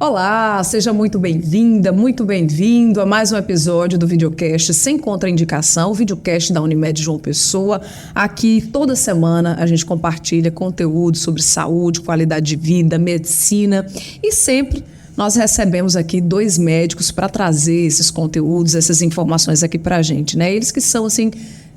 Olá, seja muito bem-vinda, muito bem-vindo a mais um episódio do Videocast Sem Contraindicação, o Videocast da Unimed João Pessoa. Aqui, toda semana, a gente compartilha conteúdo sobre saúde, qualidade de vida, medicina e sempre nós recebemos aqui 2 médicos para trazer esses conteúdos, essas informações aqui para a gente, né? Eles que são, assim,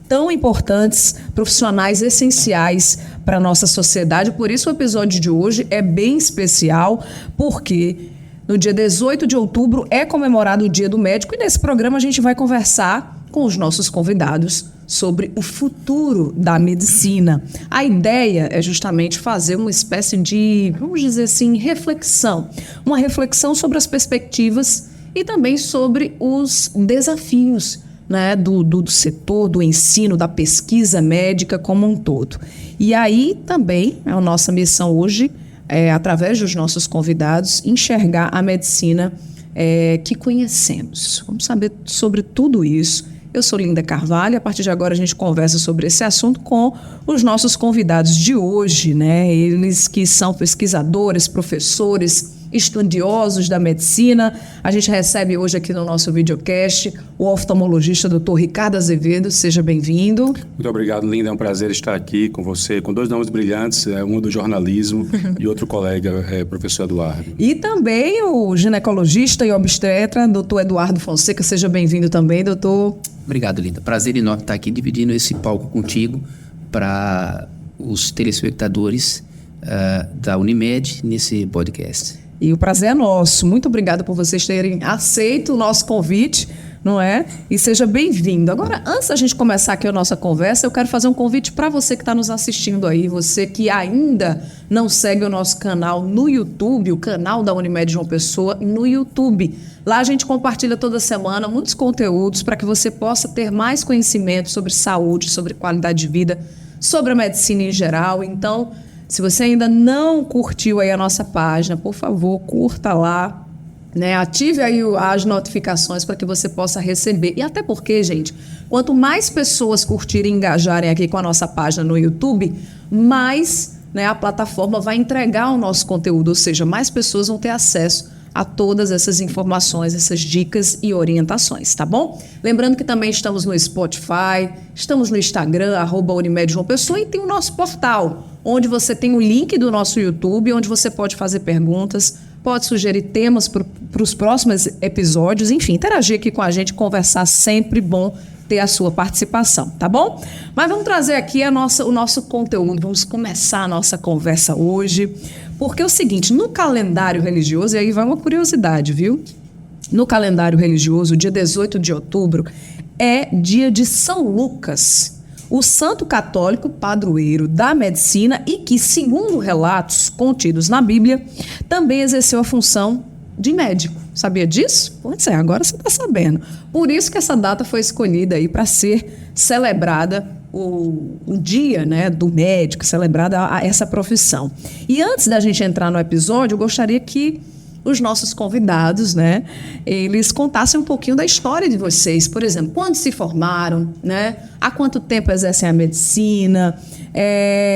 tão importantes, profissionais essenciais para a nossa sociedade. Por isso o episódio de hoje é bem especial, porque no dia 18 de outubro é comemorado o Dia do Médico e nesse programa a gente vai conversar com os nossos convidados sobre o futuro da medicina. A ideia é justamente fazer uma espécie de, vamos dizer assim, reflexão. Uma reflexão sobre as perspectivas e também sobre os desafios, né, do setor, do ensino, da pesquisa médica como um todo. E aí também a nossa missão hoje é, através dos nossos convidados, enxergar a medicina que conhecemos. Vamos saber sobre tudo isso. Eu sou Linda Carvalho e a partir de agora a gente conversa sobre esse assunto com os nossos convidados de hoje, né? Eles que são pesquisadores, professores, estudiosos da medicina. A gente recebe hoje aqui no nosso videocast o oftalmologista Dr. Ricardo Azevedo. Seja bem-vindo. Muito obrigado, Linda. É um prazer estar aqui com você, com 2 nomes brilhantes, um do jornalismo e outro colega, professor Eduardo. E também o ginecologista e obstetra, Dr. Eduardo Fonseca. Seja bem-vindo também, doutor. Obrigado, Linda. Prazer enorme estar aqui dividindo esse palco contigo para os telespectadores da Unimed nesse podcast. E o prazer é nosso. Muito obrigada por vocês terem aceito o nosso convite, não é? E seja bem-vindo. Agora, antes da gente começar aqui a nossa conversa, eu quero fazer um convite para você que está nos assistindo aí, você que ainda não segue o nosso canal no YouTube, o canal da Unimed João Pessoa no YouTube. Lá a gente compartilha toda semana muitos conteúdos para que você possa ter mais conhecimento sobre saúde, sobre qualidade de vida, sobre a medicina em geral. Então, se você ainda não curtiu aí a nossa página, por favor, curta lá, né? Ative aí as notificações para que você possa receber. E até porque, gente, quanto mais pessoas curtirem e engajarem aqui com a nossa página no YouTube, mais, né, a plataforma vai entregar o nosso conteúdo, ou seja, mais pessoas vão ter acesso a todas essas informações, essas dicas e orientações, tá bom? Lembrando que também estamos no Spotify, estamos no Instagram, @Unimed João Pessoa, e tem o nosso portal, onde você tem o link do nosso YouTube, onde você pode fazer perguntas, pode sugerir temas para os próximos episódios, enfim, interagir aqui com a gente, conversar, sempre bom ter a sua participação, tá bom? Mas vamos trazer aqui o nosso conteúdo, vamos começar a nossa conversa hoje, porque é o seguinte, no calendário religioso, e aí vai uma curiosidade, viu? No calendário religioso, o dia 18 de outubro é dia de São Lucas, o santo católico padroeiro da medicina e que, segundo relatos contidos na Bíblia, também exerceu a função de médico. Sabia disso? Pois é, agora você está sabendo. Por isso que essa data foi escolhida aí para ser celebrada o dia, né, do médico, celebrada essa profissão. E antes da gente entrar no episódio, eu gostaria que os nossos convidados, né, eles contassem um pouquinho da história de vocês. Por exemplo, quando se formaram, né, há quanto tempo exercem a medicina,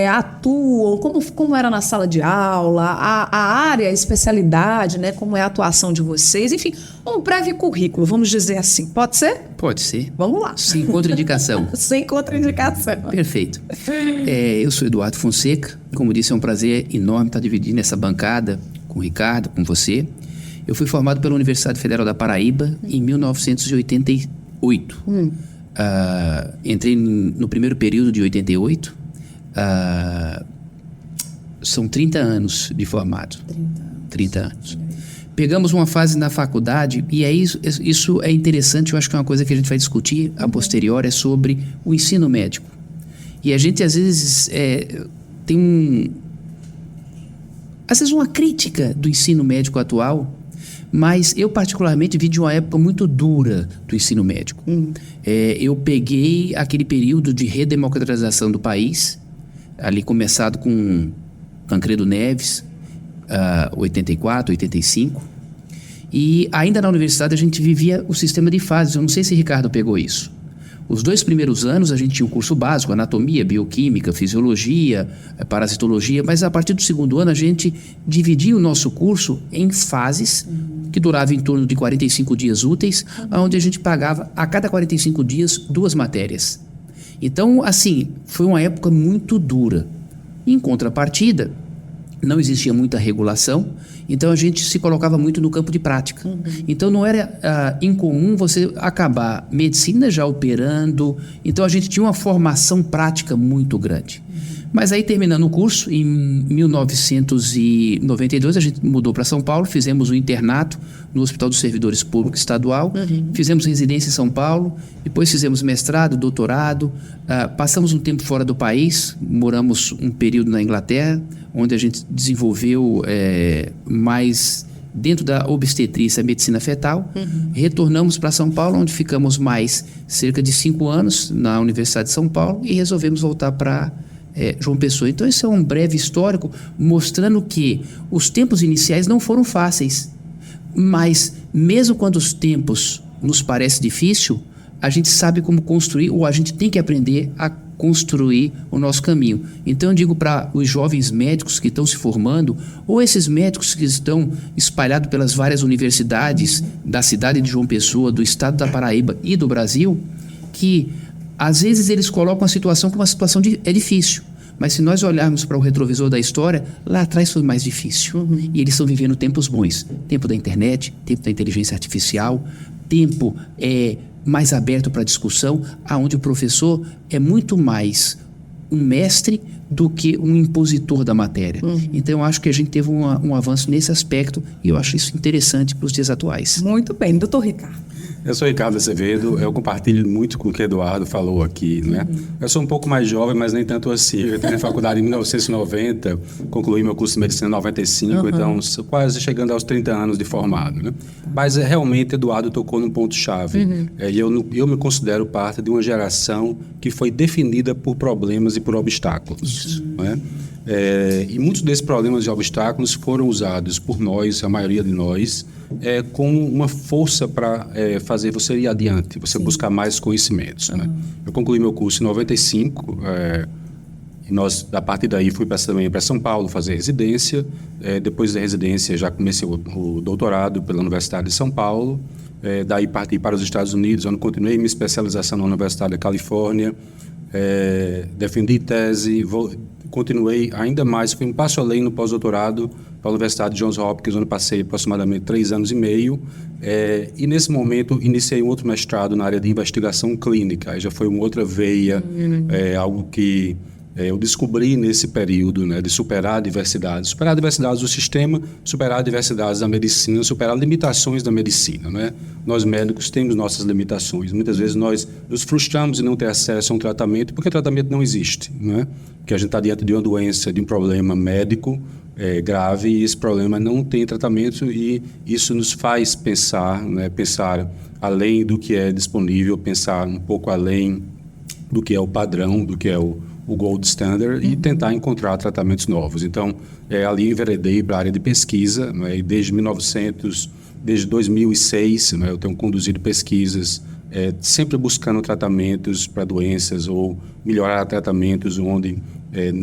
atuam, como era na sala de aula, a área, a especialidade, né, como é a atuação de vocês, enfim, um breve currículo, vamos dizer assim. Pode ser? Pode ser. Vamos lá. Sem contraindicação. Sem contraindicação. Perfeito. Eu sou Eduardo Fonseca. Como disse, é um prazer enorme estar dividindo essa bancada com o Ricardo, com você. Eu fui formado pela Universidade Federal da Paraíba em 1988. Entrei no primeiro período de 88. São 30 anos de formado. 30 anos. Pegamos uma fase na faculdade e isso é interessante, eu acho que é uma coisa que a gente vai discutir a posteriori, é sobre o ensino médico. E a gente às vezes tem uma crítica do ensino médico atual, mas eu particularmente vi de uma época muito dura do ensino médico. Eu peguei aquele período de redemocratização do país, ali começado com Tancredo Neves, 84, 85, e ainda na universidade a gente vivia o sistema de fases. Eu não sei se Ricardo pegou isso. Os 2 primeiros anos a gente tinha o curso básico, anatomia, bioquímica, fisiologia, parasitologia, mas a partir do segundo ano a gente dividia o nosso curso em fases que duravam em torno de 45 dias úteis, onde a gente pagava a cada 45 dias 2 matérias. Então, assim, foi uma época muito dura. Em contrapartida, não existia muita regulação, então a gente se colocava muito no campo de prática. Então não era incomum você acabar medicina já operando, então a gente tinha uma formação prática muito grande. Mas aí, terminando o curso, em 1992, a gente mudou para São Paulo, fizemos um internato no Hospital dos Servidores Públicos Estadual, fizemos residência em São Paulo, depois fizemos mestrado, doutorado, passamos um tempo fora do país, moramos um período na Inglaterra, onde a gente desenvolveu mais dentro da obstetrícia, a medicina fetal. Retornamos para São Paulo, onde ficamos mais cerca de 5 anos na Universidade de São Paulo e resolvemos voltar para João Pessoa. Então esse é um breve histórico mostrando que os tempos iniciais não foram fáceis, mas mesmo quando os tempos nos parecem difíceis, a gente sabe como construir, ou a gente tem que aprender a construir o nosso caminho. Então eu digo para os jovens médicos que estão se formando, ou esses médicos que estão espalhados pelas várias universidades da cidade de João Pessoa, do estado da Paraíba e do Brasil, que às vezes eles colocam a situação como uma situação é difícil, mas se nós olharmos para o retrovisor da história, lá atrás foi mais difícil. E eles estão vivendo tempos bons. Tempo da internet, tempo da inteligência artificial, tempo mais aberto para discussão, aonde o professor é muito mais um mestre do que um impositor da matéria. Então eu acho que a gente teve um avanço nesse aspecto e eu acho isso interessante para os dias atuais. Muito bem, doutor Ricardo. Eu sou Ricardo Azevedo, eu compartilho muito com o que o Eduardo falou aqui, né? Eu sou um pouco mais jovem, mas nem tanto assim. Eu entrei na faculdade em 1990, concluí meu curso de medicina em 95, então quase chegando aos 30 anos de formado, né? Mas realmente Eduardo tocou num ponto-chave. E eu me considero parte de uma geração que foi definida por problemas e por obstáculos, né? E muitos desses problemas e obstáculos foram usados por nós, a maioria de nós, como uma força para fazer você ir adiante, você buscar mais conhecimentos, né? Eu concluí meu curso em 95, e a partir daí fui também para São Paulo fazer residência. Depois da residência já comecei o doutorado pela Universidade de São Paulo. Daí parti para os Estados Unidos, onde continuei minha especialização na Universidade da Califórnia. Defendi tese, continuei ainda mais, fui um passo além no pós-doutorado para a Universidade de Johns Hopkins, onde passei aproximadamente 3 anos e meio. E nesse momento iniciei um outro mestrado na área de investigação clínica. Aí já foi uma outra veia, algo que eu descobri nesse período, né, de superar diversidades do sistema, superar diversidades da medicina, superar limitações da medicina, né? Nós médicos temos nossas limitações. Muitas vezes nós nos frustramos em não ter acesso a um tratamento porque o tratamento não existe, né? Que a gente está diante de uma doença, de um problema médico grave, e esse problema não tem tratamento, e isso nos faz pensar, né, pensar além do que é disponível, pensar um pouco além do que é o padrão, do que é o gold standard, e tentar encontrar tratamentos novos. Então, ali enveredei para a área de pesquisa, né, e desde 2006, né, eu tenho conduzido pesquisas, sempre buscando tratamentos para doenças ou melhorar tratamentos onde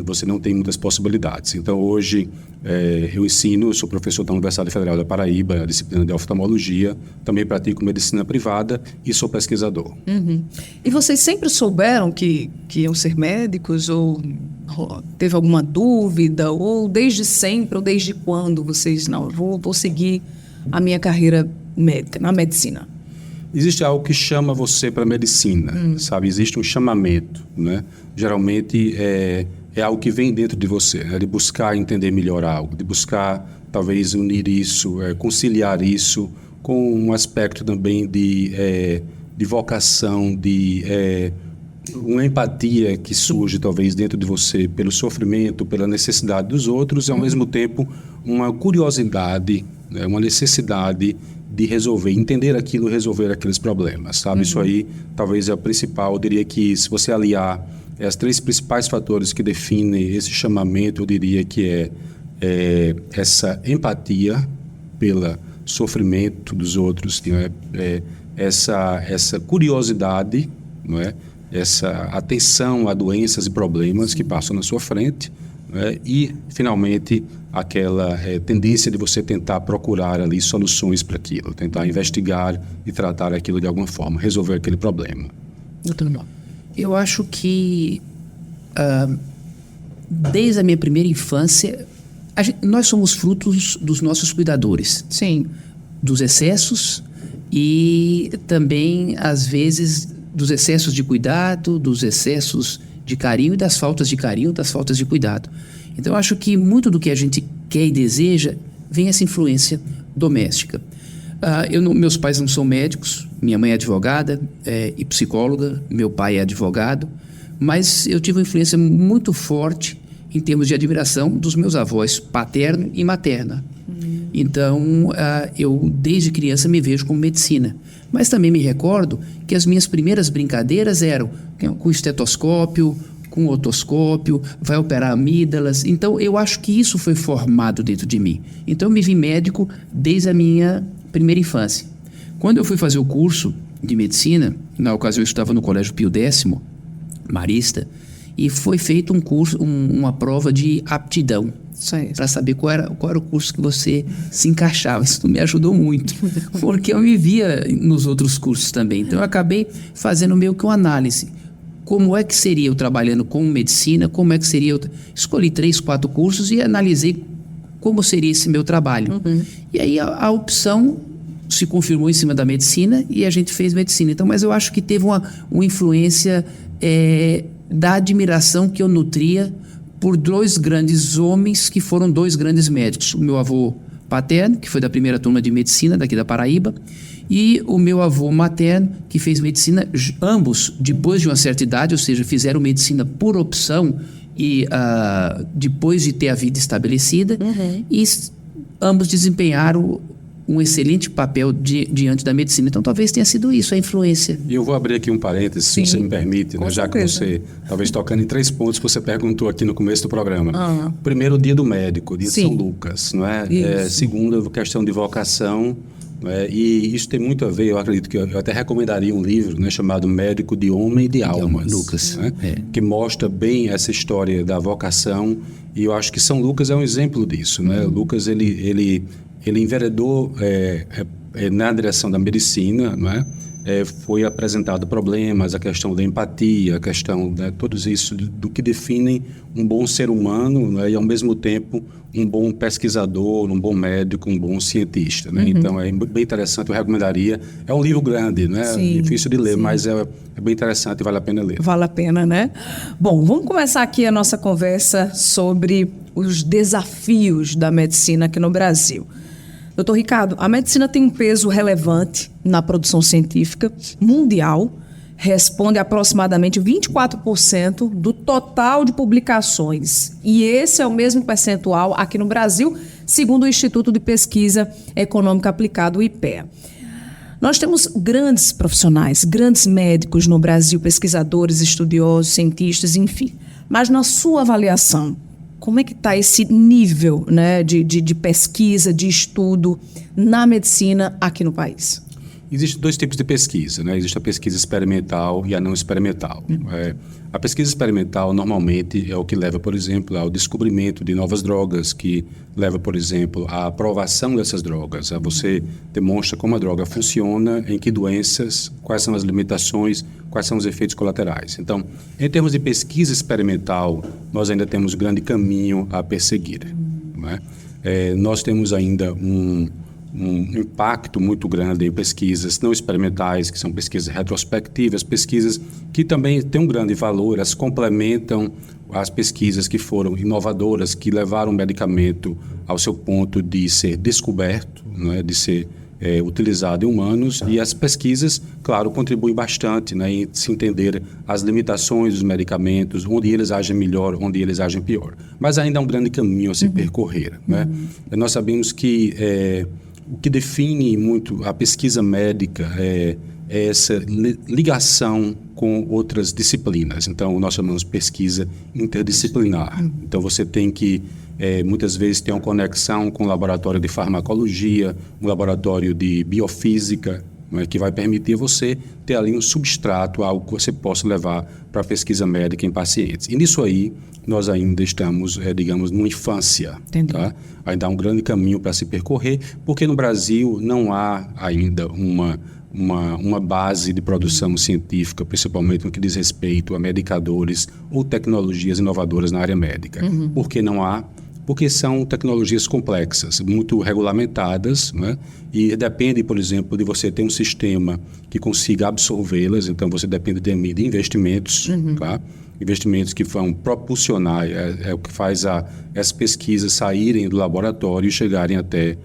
você não tem muitas possibilidades. Então, hoje, eu sou professor da Universidade Federal da Paraíba, a disciplina de oftalmologia, também pratico medicina privada e sou pesquisador. E vocês sempre souberam que iam ser médicos, ou teve alguma dúvida, ou desde sempre, ou desde quando vocês, não, vou seguir a minha carreira médica, na medicina? Existe algo que chama você para a medicina, sabe? Existe um chamamento, né? Geralmente é algo que vem dentro de você, né? De buscar entender melhor algo, de buscar talvez unir isso, conciliar isso com um aspecto também de vocação, de uma empatia que surge talvez dentro de você pelo sofrimento, pela necessidade dos outros, e ao mesmo tempo uma curiosidade, né? Uma necessidade de resolver, entender aquilo, resolver aqueles problemas, sabe? Isso aí talvez é o principal. Eu diria que se você aliar as 3 principais fatores que definem esse chamamento, eu diria que essa empatia pelo sofrimento dos outros, essa curiosidade não é? Essa atenção a doenças e problemas que passam na sua frente, não é? E, finalmente, aquela tendência de você tentar procurar ali soluções para aquilo, tentar investigar e tratar aquilo de alguma forma, resolver aquele problema. Eu acho que, desde a minha primeira infância, nós somos frutos dos nossos cuidadores. Sim. Dos excessos e também, às vezes, dos excessos de cuidado, dos excessos de carinho e das faltas de carinho, das faltas de cuidado. Então, eu acho que muito do que a gente quer e deseja vem essa influência doméstica. Meus pais não são médicos, minha mãe é advogada e psicóloga, meu pai é advogado, mas eu tive uma influência muito forte em termos de admiração dos meus avós paterno e materna. Então, eu desde criança me vejo como medicina. Mas também me recordo que as minhas primeiras brincadeiras eram com estetoscópio, com otoscópio, vai operar amígdalas. Então, eu acho que isso foi formado dentro de mim. Então, eu me vi médico desde a minha primeira infância. Quando eu fui fazer o curso de medicina, na ocasião eu estava no Colégio Pio X, Marista, e foi feito um curso, uma prova de aptidão para saber qual era o curso que você se encaixava. Isso me ajudou muito, porque eu me via nos outros cursos também. Então, eu acabei fazendo meio que uma análise. Como é que seria eu trabalhando com medicina? Como é que seria eu... Escolhi 3, 4 cursos e analisei como seria esse meu trabalho. E aí a opção se confirmou em cima da medicina e a gente fez medicina. Então, mas eu acho que teve uma influência da admiração que eu nutria por 2 grandes homens que foram 2 grandes médicos. O meu avô paterno, que foi da primeira turma de medicina daqui da Paraíba, e o meu avô materno, que fez medicina, ambos depois de uma certa idade, ou seja, fizeram medicina por opção e depois de ter a vida estabelecida, e ambos desempenharam um excelente papel diante da medicina. Então, talvez tenha sido isso, a influência. E eu vou abrir aqui um parênteses, se você me permite, né? Já que você, talvez tocando em 3 pontos que você perguntou aqui no começo do programa. Primeiro, o dia do médico, o dia de São Lucas, não é? Segundo, a questão de vocação, e isso tem muito a ver, eu acredito que eu até recomendaria um livro, né, chamado Médico de Homem e de Almas, Lucas, né? Que mostra bem essa história da vocação, e eu acho que São Lucas é um exemplo disso, né? Lucas, ele enveredou na direção da medicina, não é? Foi apresentado problemas, a questão da empatia, a questão, né, tudo isso do que definem um bom ser humano, né, e ao mesmo tempo um bom pesquisador, um bom médico, um bom cientista, né? Então é bem interessante, eu recomendaria. É um livro grande, né? Difícil de ler, mas é bem interessante e vale a pena ler. Vale a pena, né? Bom, vamos começar aqui a nossa conversa sobre os desafios da medicina aqui no Brasil. Doutor Ricardo, a medicina tem um peso relevante na produção científica mundial, responde a aproximadamente 24% do total de publicações. E esse é o mesmo percentual aqui no Brasil, segundo o Instituto de Pesquisa Econômica Aplicada, o IPEA. Nós temos grandes profissionais, grandes médicos no Brasil, pesquisadores, estudiosos, cientistas, enfim. Mas na sua avaliação, como é que está esse nível, né, de pesquisa, de estudo na medicina aqui no país? Existem 2 tipos de pesquisa, né? Existe a pesquisa experimental e a não experimental. A pesquisa experimental normalmente é o que leva, por exemplo, ao descobrimento de novas drogas, que leva, por exemplo, à aprovação dessas drogas. Você demonstra como a droga funciona, em que doenças, quais são as limitações, quais são os efeitos colaterais. Então, em termos de pesquisa experimental, nós ainda temos um grande caminho a perseguir, não é? Nós temos ainda um impacto muito grande em pesquisas não experimentais, que são pesquisas retrospectivas, pesquisas que também têm um grande valor, elas complementam as pesquisas que foram inovadoras, que levaram o medicamento ao seu ponto de ser descoberto, né, de ser utilizado em humanos, e as pesquisas, claro, contribuem bastante, né, em se entender as limitações dos medicamentos, onde eles agem melhor, onde eles agem pior. Mas ainda há um grande caminho a se percorrer, né? Nós sabemos que o que define muito a pesquisa médica é essa ligação com outras disciplinas. Então, nós chamamos de pesquisa interdisciplinar. Então, você tem que, muitas vezes, ter uma conexão com o laboratório de farmacologia, um laboratório de biofísica, né, que vai permitir você ter ali um substrato, algo que você possa levar para a pesquisa médica em pacientes. E nisso aí, nós ainda estamos, digamos, numa infância. Tá? Ainda há um grande caminho para se percorrer, porque no Brasil não há ainda uma base de produção científica, principalmente no que diz respeito a medicadores ou tecnologias inovadoras na área médica. Por que não há? Porque são tecnologias complexas, muito regulamentadas, né? E depende, por exemplo, de você ter um sistema que consiga absorvê-las, então você depende de investimentos, tá? Investimentos que vão propulsionar, é o que faz as pesquisas saírem do laboratório e chegarem até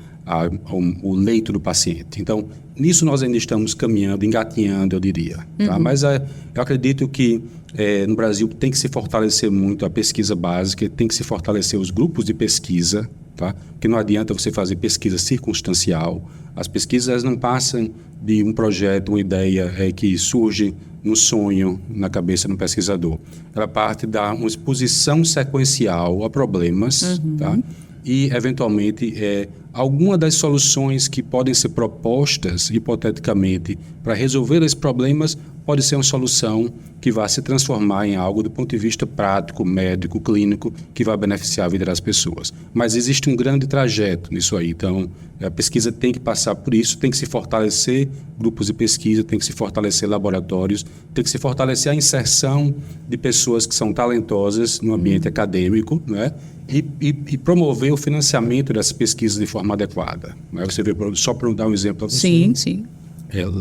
o leito do paciente. Então, nisso nós ainda estamos caminhando, engatinhando, eu diria. Tá? Mas eu acredito que no Brasil tem que se fortalecer muito a pesquisa básica, tem que se fortalecer os grupos de pesquisa, tá? Porque não adianta você fazer pesquisa circunstancial. As pesquisas não passam de um projeto, uma ideia que surge no sonho, na cabeça do pesquisador. Ela parte da uma exposição sequencial a problemas, tá? E, eventualmente, alguma das soluções que podem ser propostas, hipoteticamente, para resolver esses problemas, pode ser uma solução que vai se transformar em algo do ponto de vista prático, médico, clínico, que vai beneficiar a vida das pessoas. Mas existe um grande trajeto nisso aí. Então, a pesquisa tem que passar por isso, tem que se fortalecer grupos de pesquisa, tem que se fortalecer laboratórios, tem que se fortalecer a inserção de pessoas que são talentosas no ambiente acadêmico, né? E promover o financiamento dessas pesquisas de forma adequada. Né? Você vê, só para dar um exemplo para você. Sim.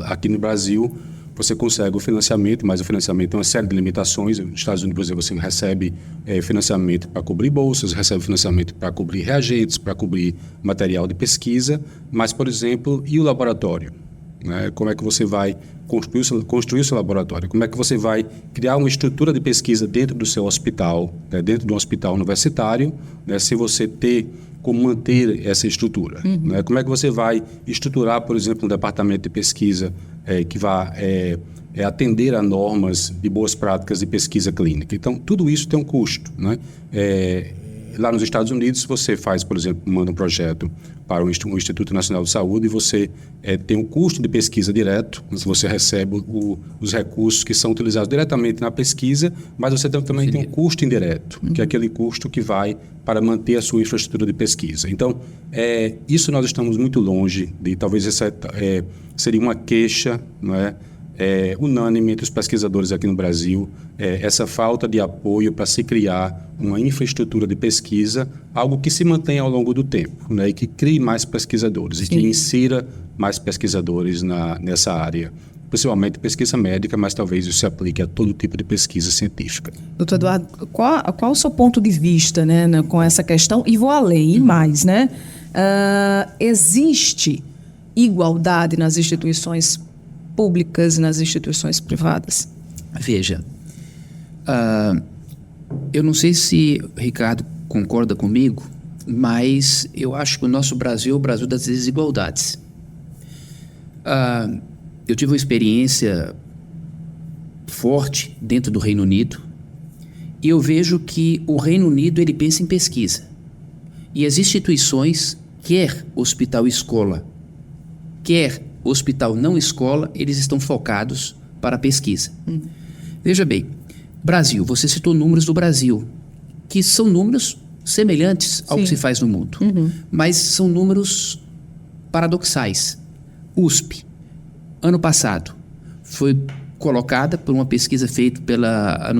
Aqui no Brasil, você consegue o financiamento, mas o financiamento tem uma série de limitações. Nos Estados Unidos, por exemplo, você recebe financiamento para cobrir bolsas, recebe financiamento para cobrir reagentes, para cobrir material de pesquisa, mas, por exemplo, e o laboratório? Né? Como é que você vai construir o seu laboratório? Como é que você vai criar uma estrutura de pesquisa dentro do seu hospital, né? Dentro de um hospital universitário, né? Se você ter como manter essa estrutura? Né? Como é que você vai estruturar, por exemplo, um departamento de pesquisa que vai atender a normas de boas práticas de pesquisa clínica? Então, tudo isso tem um custo. Né? Lá nos Estados Unidos, você faz, por exemplo, manda um projeto para o Instituto Nacional de Saúde e você tem um custo de pesquisa direto, você recebe os recursos que são utilizados diretamente na pesquisa, mas você também tem um custo indireto, que é aquele custo que vai para manter a sua infraestrutura de pesquisa. Então, isso nós estamos muito longe de, talvez essa seria uma queixa, não é? Unânime entre os pesquisadores aqui no Brasil, essa falta de apoio para se criar uma infraestrutura de pesquisa, algo que se mantenha ao longo do tempo, né, e que crie mais pesquisadores. Sim. E que insira mais pesquisadores nessa área, principalmente pesquisa médica, mas talvez isso se aplique a todo tipo de pesquisa científica. Doutor Eduardo, qual o seu ponto de vista, né, com essa questão? E vou além, e mais, né? Existe igualdade nas instituições públicas e nas instituições privadas? Veja, eu não sei se o Ricardo concorda comigo, mas eu acho que o nosso Brasil é o Brasil das desigualdades. Eu tive uma experiência forte dentro do Reino Unido e eu vejo que o Reino Unido ele pensa em pesquisa. E as instituições, quer hospital-escola, quer hospital não escola, eles estão focados para a pesquisa. Veja bem, Brasil, você citou números do Brasil, que são números semelhantes ao que se faz no mundo, mas são números paradoxais. USP, ano passado, foi colocada por uma pesquisa feita pela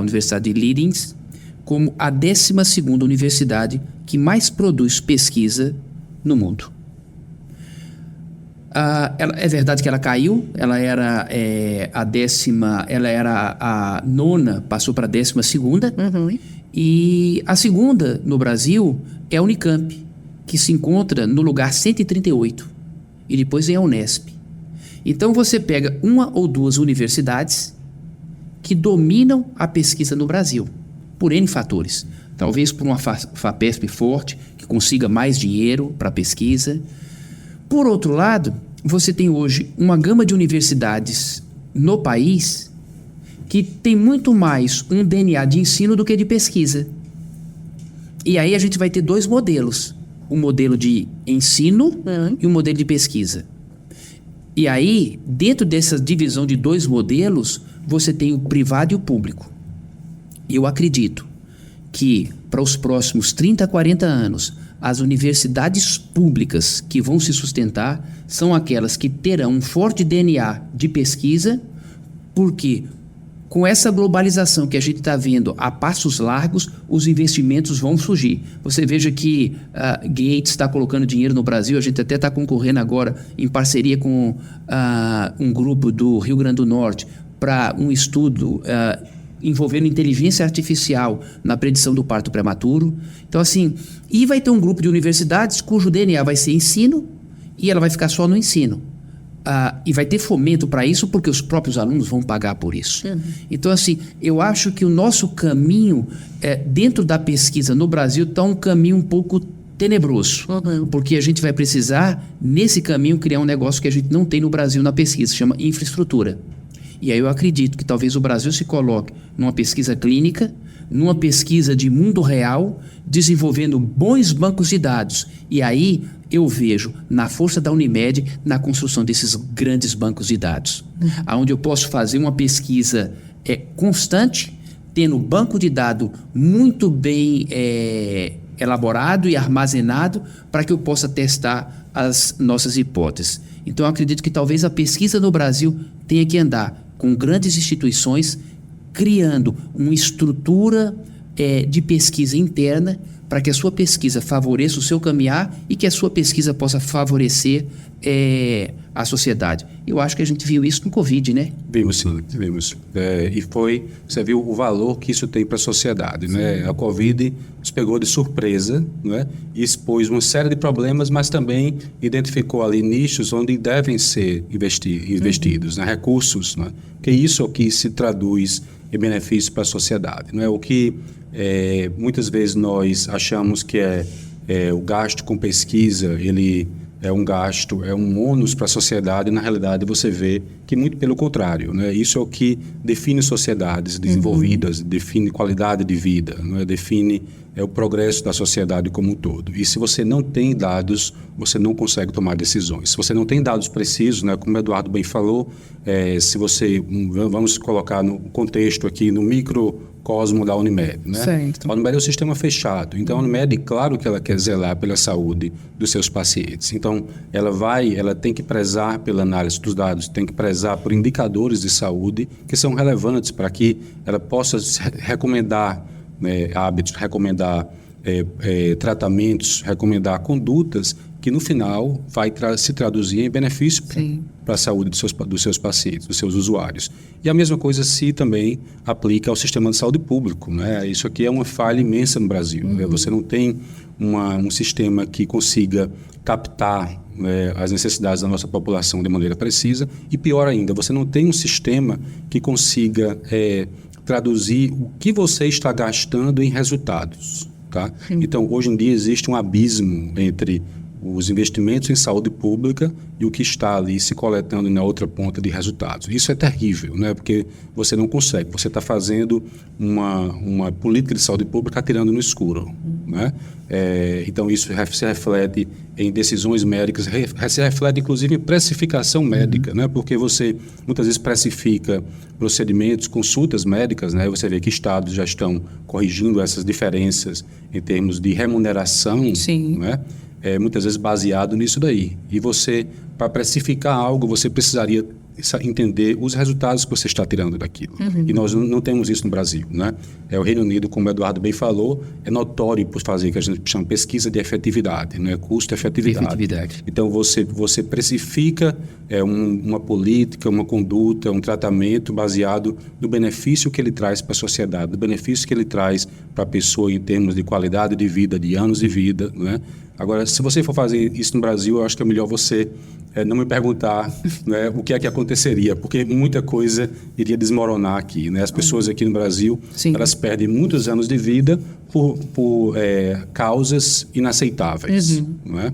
Universidade de Leeds como a 12ª universidade que mais produz pesquisa no mundo. É verdade que ela caiu, ela era a 9ª, passou para a 12ª, e a segunda no Brasil é a Unicamp, que se encontra no lugar 138, e depois vem a Unesp. Então você pega uma ou duas universidades que dominam a pesquisa no Brasil, por N fatores. Talvez por uma FAPESP forte, que consiga mais dinheiro para a pesquisa. Por outro lado, você tem hoje uma gama de universidades no país que tem muito mais um DNA de ensino do que de pesquisa. E aí a gente vai ter dois modelos, um modelo de ensino e um modelo de pesquisa. E aí, dentro dessa divisão de 2 modelos, você tem o privado e o público. Eu acredito que para os próximos 30, 40 anos, as universidades públicas que vão se sustentar são aquelas que terão um forte DNA de pesquisa, porque com essa globalização que a gente está vendo a passos largos, os investimentos vão surgir. Você veja que Gates está colocando dinheiro no Brasil, a gente até está concorrendo agora em parceria com um grupo do Rio Grande do Norte para um estudo envolvendo inteligência artificial na predição do parto prematuro. Então, assim, e vai ter um grupo de universidades cujo DNA vai ser ensino e ela vai ficar só no ensino. E vai ter fomento para isso porque os próprios alunos vão pagar por isso. Então, assim, eu acho que o nosso caminho dentro da pesquisa no Brasil está um caminho um pouco tenebroso, porque a gente vai precisar, nesse caminho, criar um negócio que a gente não tem no Brasil na pesquisa, chama infraestrutura. E aí eu acredito que talvez o Brasil se coloque numa pesquisa clínica, numa pesquisa de mundo real, desenvolvendo bons bancos de dados. E aí eu vejo na força da Unimed na construção desses grandes bancos de dados, onde eu posso fazer uma pesquisa constante, tendo banco de dados muito bem elaborado e armazenado para que eu possa testar as nossas hipóteses. Então eu acredito que talvez a pesquisa no Brasil tenha que andar com grandes instituições, criando uma estrutura de pesquisa interna para que a sua pesquisa favoreça o seu caminhar e que a sua pesquisa possa favorecer a sociedade. Eu acho que a gente viu isso no Covid, né? Vimos, sim, vimos. Você viu o valor que isso tem para a sociedade, né? A Covid nos pegou de surpresa, né? E expôs uma série de problemas, mas também identificou ali nichos onde devem ser investidos, né? Recursos, né? Que isso é o que se traduz em benefício para a sociedade, não é? O que muitas vezes nós achamos que o gasto com pesquisa, ele é um gasto, é um ônus para a sociedade, e na realidade você vê que muito pelo contrário, né? Isso é o que define sociedades desenvolvidas, define qualidade de vida, né? Define o progresso da sociedade como um todo. E se você não tem dados, você não consegue tomar decisões. Se você não tem dados precisos, né? Como o Eduardo bem falou, se você, vamos colocar no contexto aqui, no microcosmo da Unimed, né? Certo. A Unimed é um sistema fechado. Então, a Unimed, claro que ela quer zelar pela saúde dos seus pacientes. Então, ela tem que prezar pela análise dos dados, tem que prezar por indicadores de saúde que são relevantes para que ela possa recomendar hábitos, recomendar tratamentos, recomendar condutas que no final vai se traduzir em benefício para a saúde dos seus pacientes, dos seus usuários. E a mesma coisa se também aplica ao sistema de saúde público, né? Isso aqui é uma falha imensa no Brasil. Você não tem um sistema que consiga captar as necessidades da nossa população de maneira precisa e, pior ainda, você não tem um sistema que consiga traduzir o que você está gastando em resultados. Tá? Então, hoje em dia existe um abismo entre os investimentos em saúde pública e o que está ali se coletando na outra ponta de resultados. Isso é terrível, né? Porque você não consegue. Você está fazendo uma política de saúde pública atirando no escuro. Né? Então, isso se reflete em decisões médicas, se reflete inclusive em precificação médica, né? Porque você muitas vezes precifica procedimentos, consultas médicas, né? Você vê que estados já estão corrigindo essas diferenças em termos de remuneração, né? Muitas vezes baseado nisso daí. E você, para precificar algo, você precisaria entender os resultados que você está tirando daquilo. E nós não temos isso no Brasil, né? O Reino Unido, como o Eduardo bem falou, é notório por fazer o que a gente chama pesquisa de efetividade, né? Custo-efetividade. Então, você precifica uma política, uma conduta, um tratamento baseado no benefício que ele traz para a sociedade, no benefício que ele traz para a pessoa em termos de qualidade de vida, de anos de vida, né? Agora, se você for fazer isso no Brasil, eu acho que é melhor você não me perguntar, né, o que é que aconteceria, porque muita coisa iria desmoronar aqui, né? As pessoas aqui no Brasil, elas perdem muitos anos de vida por causas inaceitáveis, né?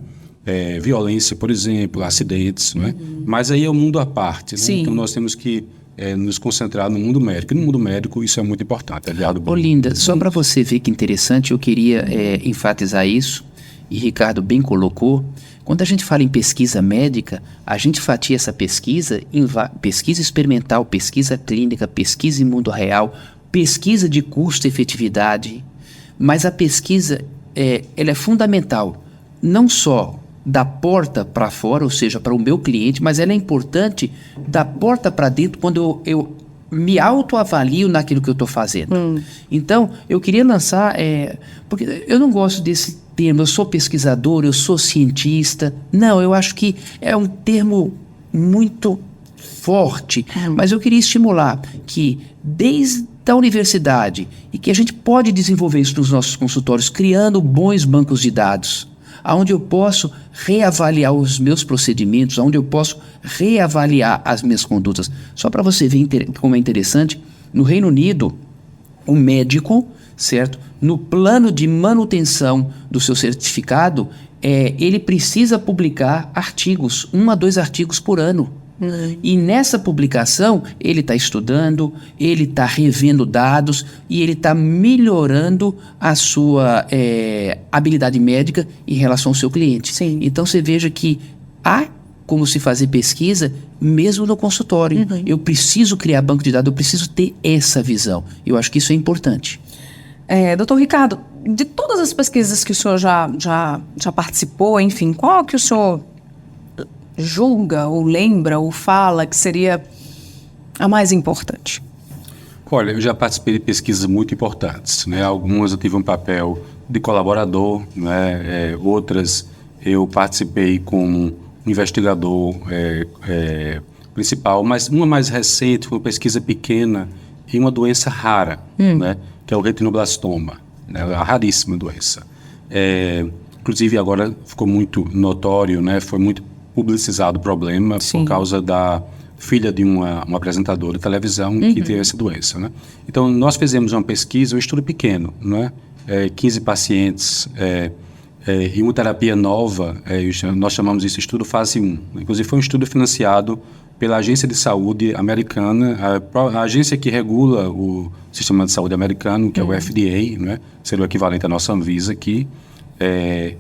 Violência, por exemplo, acidentes, né? Mas aí é um mundo à parte, né? Então nós temos que nos concentrar no mundo médico. E no mundo médico isso é muito importante. Olinda, só para você ver que interessante, eu queria enfatizar isso, e Ricardo bem colocou, Quando a gente fala em pesquisa médica, a gente fatia essa pesquisa em pesquisa experimental, pesquisa clínica, pesquisa em mundo real, pesquisa de custo-efetividade. Mas a pesquisa ela é fundamental, não só da porta para fora, ou seja, para o meu cliente, mas ela é importante da porta para dentro quando eu me autoavalio naquilo que eu estou fazendo. Então, eu queria lançar, porque eu não gosto desse termo, eu sou pesquisador, eu sou cientista. Não, eu acho que é um termo muito forte, mas eu queria estimular que desde a universidade, e que a gente pode desenvolver isso nos nossos consultórios, criando bons bancos de dados, onde eu posso reavaliar os meus procedimentos, onde eu posso reavaliar as minhas condutas. Só para você ver como é interessante, no Reino Unido, o médico, certo? No plano de manutenção do seu certificado, ele precisa publicar artigos, 1 a 2 artigos por ano. E nessa publicação, ele está estudando, ele está revendo dados e ele está melhorando a sua habilidade médica em relação ao seu cliente. Sim. Então, você veja que há como se fazer pesquisa mesmo no consultório. Eu preciso criar banco de dados, eu preciso ter essa visão. Eu acho que isso é importante. Doutor Ricardo, de todas as pesquisas que o senhor já participou, enfim, qual que o senhor julga, ou lembra, ou fala que seria a mais importante? Olha, eu já participei de pesquisas muito importantes, né? Algumas eu tive um papel de colaborador, né? Outras eu participei como investigador principal, mas uma mais recente foi uma pesquisa pequena em uma doença rara, né? Que é o retinoblastoma, né? A raríssima doença. Inclusive agora ficou muito notório, né? Foi muito publicizado o problema. Sim. Por causa da filha de uma apresentadora de televisão que teve essa doença, né? Então, nós fizemos uma pesquisa, um estudo pequeno, né? 15 pacientes, imunoterapia nova, nós chamamos isso de estudo fase 1. Inclusive, foi um estudo financiado pela Agência de Saúde americana, a agência que regula o sistema de saúde americano, que é o FDA, né? Seria o equivalente à nossa Anvisa aqui.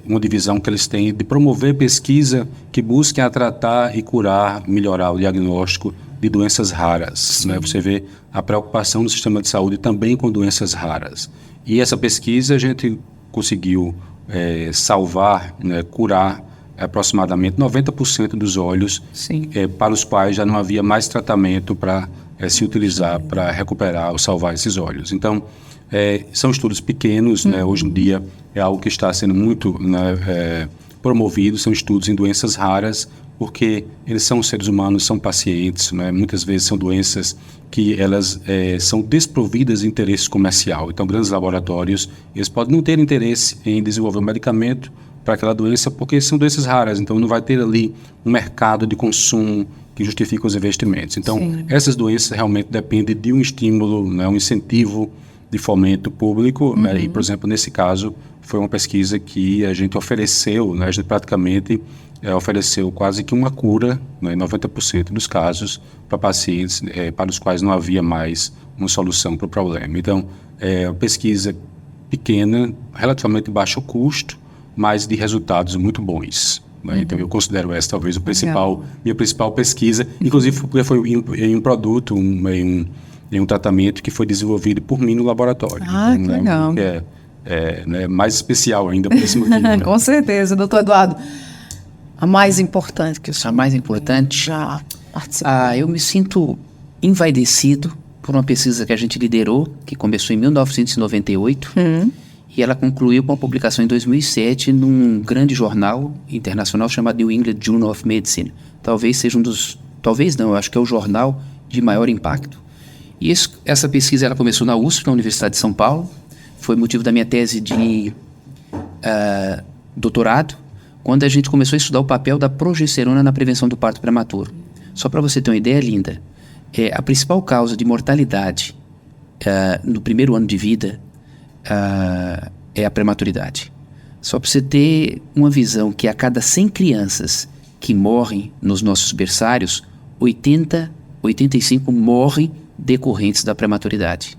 Uma divisão que eles têm de promover pesquisa que busque tratar e curar, melhorar o diagnóstico de doenças raras, né? Você vê a preocupação do sistema de saúde também com doenças raras. E essa pesquisa a gente conseguiu salvar, né, curar aproximadamente 90% dos olhos para os quais já não havia mais tratamento para se utilizar para recuperar ou salvar esses olhos. Então, são estudos pequenos, né? Hoje em dia é algo que está sendo muito, né, promovido, são estudos em doenças raras, porque eles são seres humanos, são pacientes, né? Muitas vezes são doenças que elas são desprovidas de interesse comercial. Então, grandes laboratórios, eles podem não ter interesse em desenvolver um medicamento para aquela doença, porque são doenças raras, então não vai ter ali um mercado de consumo que justifica os investimentos. Então, essas doenças realmente dependem de um estímulo, né, um incentivo de fomento público, né? E, por exemplo, nesse caso, foi uma pesquisa que a gente ofereceu, né? A gente praticamente ofereceu quase que uma cura, né, em 90% dos casos, para pacientes para os quais não havia mais uma solução para o problema. Então, uma pesquisa pequena, relativamente baixo custo, mas de resultados muito bons. Né? Então, eu considero essa talvez minha principal pesquisa, inclusive porque foi em um produto, em um tratamento que foi desenvolvido por mim no laboratório. Ah, que legal. Né, mais especial ainda por esse motivo. Né? Com certeza, doutor Eduardo. A mais importante que o senhor... A mais importante? Já participou. Eu me sinto envaidecido por uma pesquisa que a gente liderou, que começou em 1998, e ela concluiu com a publicação em 2007 num grande jornal internacional chamado New England Journal of Medicine. Talvez seja eu acho que é o jornal de maior impacto. E essa pesquisa ela começou na USP, na Universidade de São Paulo. Foi motivo da minha tese de doutorado, quando a gente começou a estudar o papel da progesterona na prevenção do parto prematuro. Só para você ter uma ideia, Linda, a principal causa de mortalidade no primeiro ano de vida é a prematuridade. Só para você ter uma visão que a cada 100 crianças que morrem nos nossos berçários, 85 morrem decorrentes da prematuridade.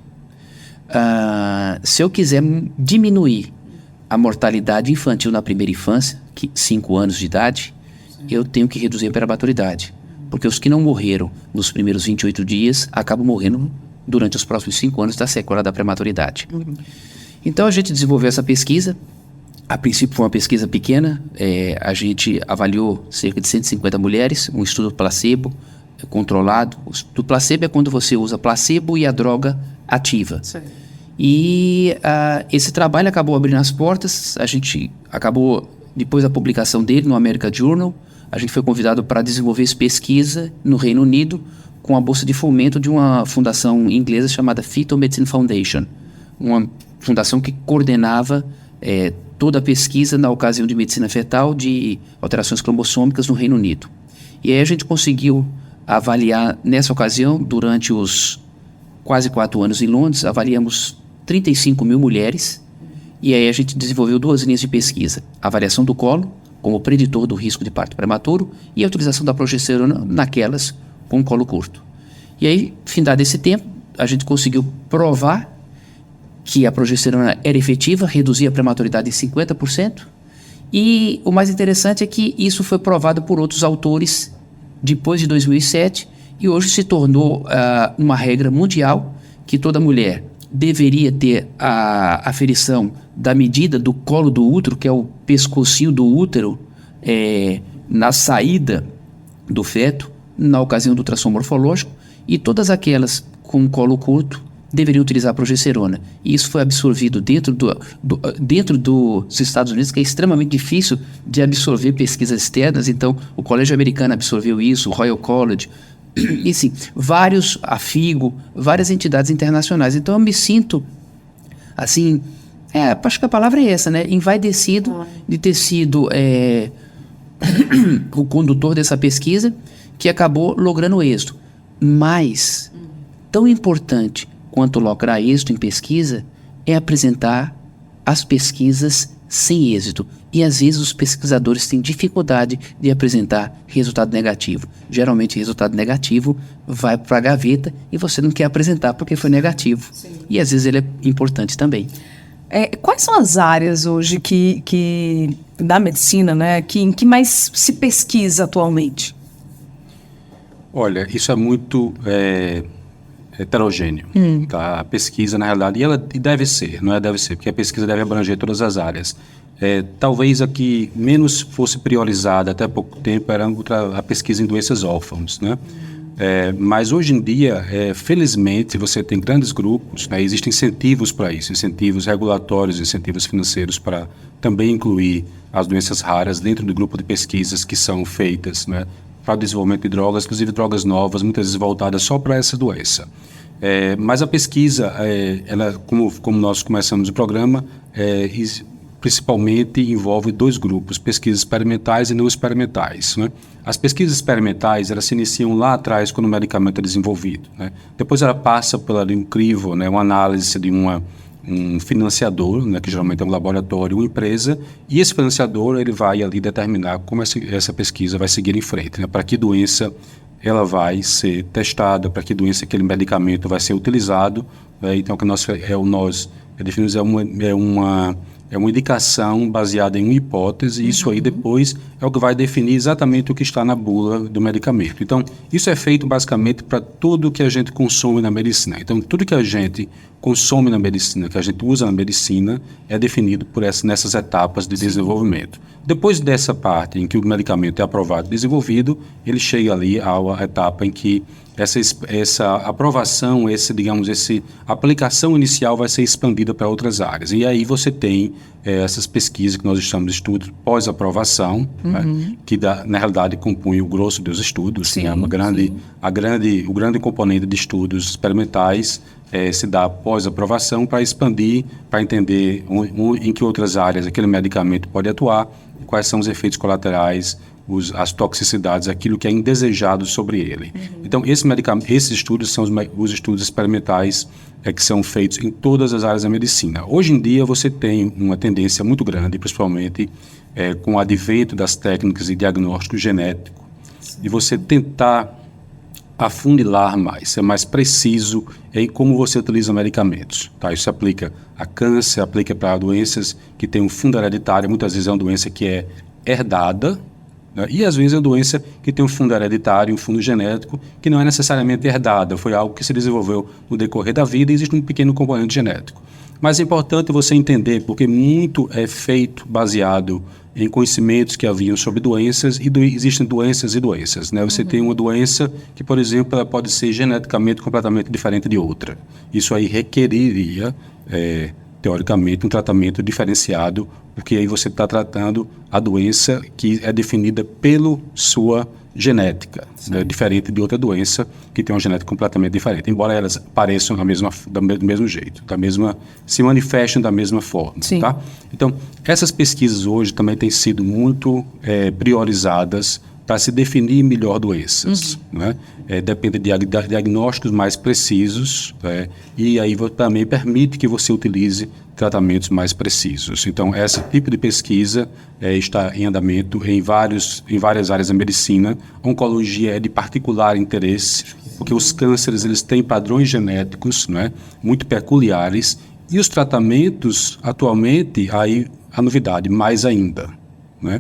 Se eu quiser diminuir a mortalidade infantil na primeira infância, 5 anos de idade, eu tenho que reduzir a prematuridade. Porque os que não morreram nos primeiros 28 dias acabam morrendo durante os próximos 5 anos da sequela da prematuridade. Então a gente desenvolveu essa pesquisa. A princípio foi uma pesquisa pequena, a gente avaliou cerca de 150 mulheres, um estudo placebo controlado. O estudo placebo é quando você usa placebo e a droga ativa. Sim. E esse trabalho acabou abrindo as portas. A gente acabou, depois da publicação dele no American Journal, a gente foi convidado para desenvolver essa pesquisa no Reino Unido com a bolsa de fomento de uma fundação inglesa chamada Fetal Medicine Foundation, uma fundação que coordenava toda a pesquisa na ocasião de medicina fetal de alterações cromossômicas no Reino Unido. E aí a gente conseguiu avaliar, nessa ocasião, durante os quase 4 anos em Londres, avaliamos 35 mil mulheres, e aí a gente desenvolveu 2 linhas de pesquisa: a avaliação do colo, como preditor do risco de parto prematuro, e a utilização da progesterona naquelas com colo curto. E aí, findado esse tempo, a gente conseguiu provar que a progesterona era efetiva, reduzia a prematuridade em 50%, e o mais interessante é que isso foi provado por outros autores depois de 2007, e hoje se tornou uma regra mundial que toda mulher deveria ter a aferição da medida do colo do útero, que é o pescocinho do útero, na saída do feto, na ocasião do ultrassom morfológico, e todas aquelas com colo curto deveriam utilizar a progesterona. E isso foi absorvido dentro dos Estados Unidos, que é extremamente difícil de absorver pesquisas externas. Então, o Colégio Americano absorveu isso, o Royal College, e sim, a FIGO, várias entidades internacionais. Então eu me sinto, assim, acho que a palavra é essa, né? Envaidecido de ter sido o condutor dessa pesquisa, que acabou logrando êxito. Mas, tão importante quanto lograr êxito em pesquisa é apresentar as pesquisas sem êxito. E às vezes os pesquisadores têm dificuldade de apresentar resultado negativo. Geralmente resultado negativo vai para a gaveta e você não quer apresentar porque foi negativo. Sim. E às vezes ele é importante também. Quais são as áreas hoje da medicina, né, em que mais se pesquisa atualmente? Olha, isso é muito heterogêneo. Tá? A pesquisa, na realidade, deve ser, porque a pesquisa deve abranger todas as áreas. Talvez a que menos fosse priorizada até pouco tempo era a pesquisa em doenças órfãs, né? Mas hoje em dia, felizmente, você tem grandes grupos, né? Existem incentivos para isso, incentivos regulatórios, incentivos financeiros para também incluir as doenças raras dentro do grupo de pesquisas que são feitas, né, para o desenvolvimento de drogas, inclusive drogas novas, muitas vezes voltadas só para essa doença. Mas a pesquisa, ela, como nós começamos o programa, principalmente envolve 2 grupos, pesquisas experimentais e não experimentais, né? As pesquisas experimentais, elas se iniciam lá atrás, quando o medicamento é desenvolvido, né? Depois ela passa por um crivo, né, uma análise de um financiador, né, que geralmente é um laboratório, uma empresa, e esse financiador ele vai ali determinar como essa pesquisa vai seguir em frente, né? Para que doença ela vai ser testada, para que doença aquele medicamento vai ser utilizado, né? Então, o que nós definimos é uma indicação baseada em uma hipótese, e isso aí depois é o que vai definir exatamente o que está na bula do medicamento. Então, isso é feito basicamente para tudo que a gente consome na medicina. Então, tudo que a gente consome na medicina, que a gente usa na medicina, é definido nessas etapas de desenvolvimento. Depois dessa parte em que o medicamento é aprovado e desenvolvido, ele chega ali à etapa em que essa aprovação, essa aplicação inicial vai ser expandida para outras áreas. E aí você tem essas pesquisas que nós estamos de estudo pós-aprovação, né, que na realidade compõe o grosso dos estudos. Sim, né, o grande componente de estudos experimentais se dá pós-aprovação para expandir, para entender em que outras áreas aquele medicamento pode atuar, quais são os efeitos colaterais, as toxicidades, aquilo que é indesejado sobre ele. Então, esses estudos são os estudos experimentais que são feitos em todas as áreas da medicina. Hoje em dia, você tem uma tendência muito grande, principalmente com o advento das técnicas de diagnóstico genético, de você tentar afunilar mais, ser mais preciso em como você utiliza medicamentos. Tá? Isso se aplica a câncer, aplica para doenças que têm um fundo hereditário, muitas vezes é uma doença que é herdada, né? E às vezes é uma doença que tem um fundo hereditário, um fundo genético, que não é necessariamente herdada, foi algo que se desenvolveu no decorrer da vida e existe um pequeno componente genético. Mas é importante você entender, porque muito é feito baseado em conhecimentos que haviam sobre doenças e existem doenças e doenças, né? Você tem uma doença que, por exemplo, ela pode ser geneticamente completamente diferente de outra. Isso aí requeriria, teoricamente, um tratamento diferenciado, porque aí você está tratando a doença que é definida pela sua genética, né? Diferente de outra doença que tem uma genética completamente diferente, embora elas pareçam do mesmo jeito, se manifestem da mesma forma. Tá? Então, essas pesquisas hoje também têm sido muito priorizadas para se definir melhor doenças. Né? Depende de diagnósticos mais precisos, né? E aí também permite que você utilize tratamentos mais precisos. Então, esse tipo de pesquisa está em andamento em várias áreas da medicina. A oncologia é de particular interesse, porque os cânceres eles têm padrões genéticos, né, muito peculiares, e os tratamentos, atualmente, aí a novidade, mais ainda, né?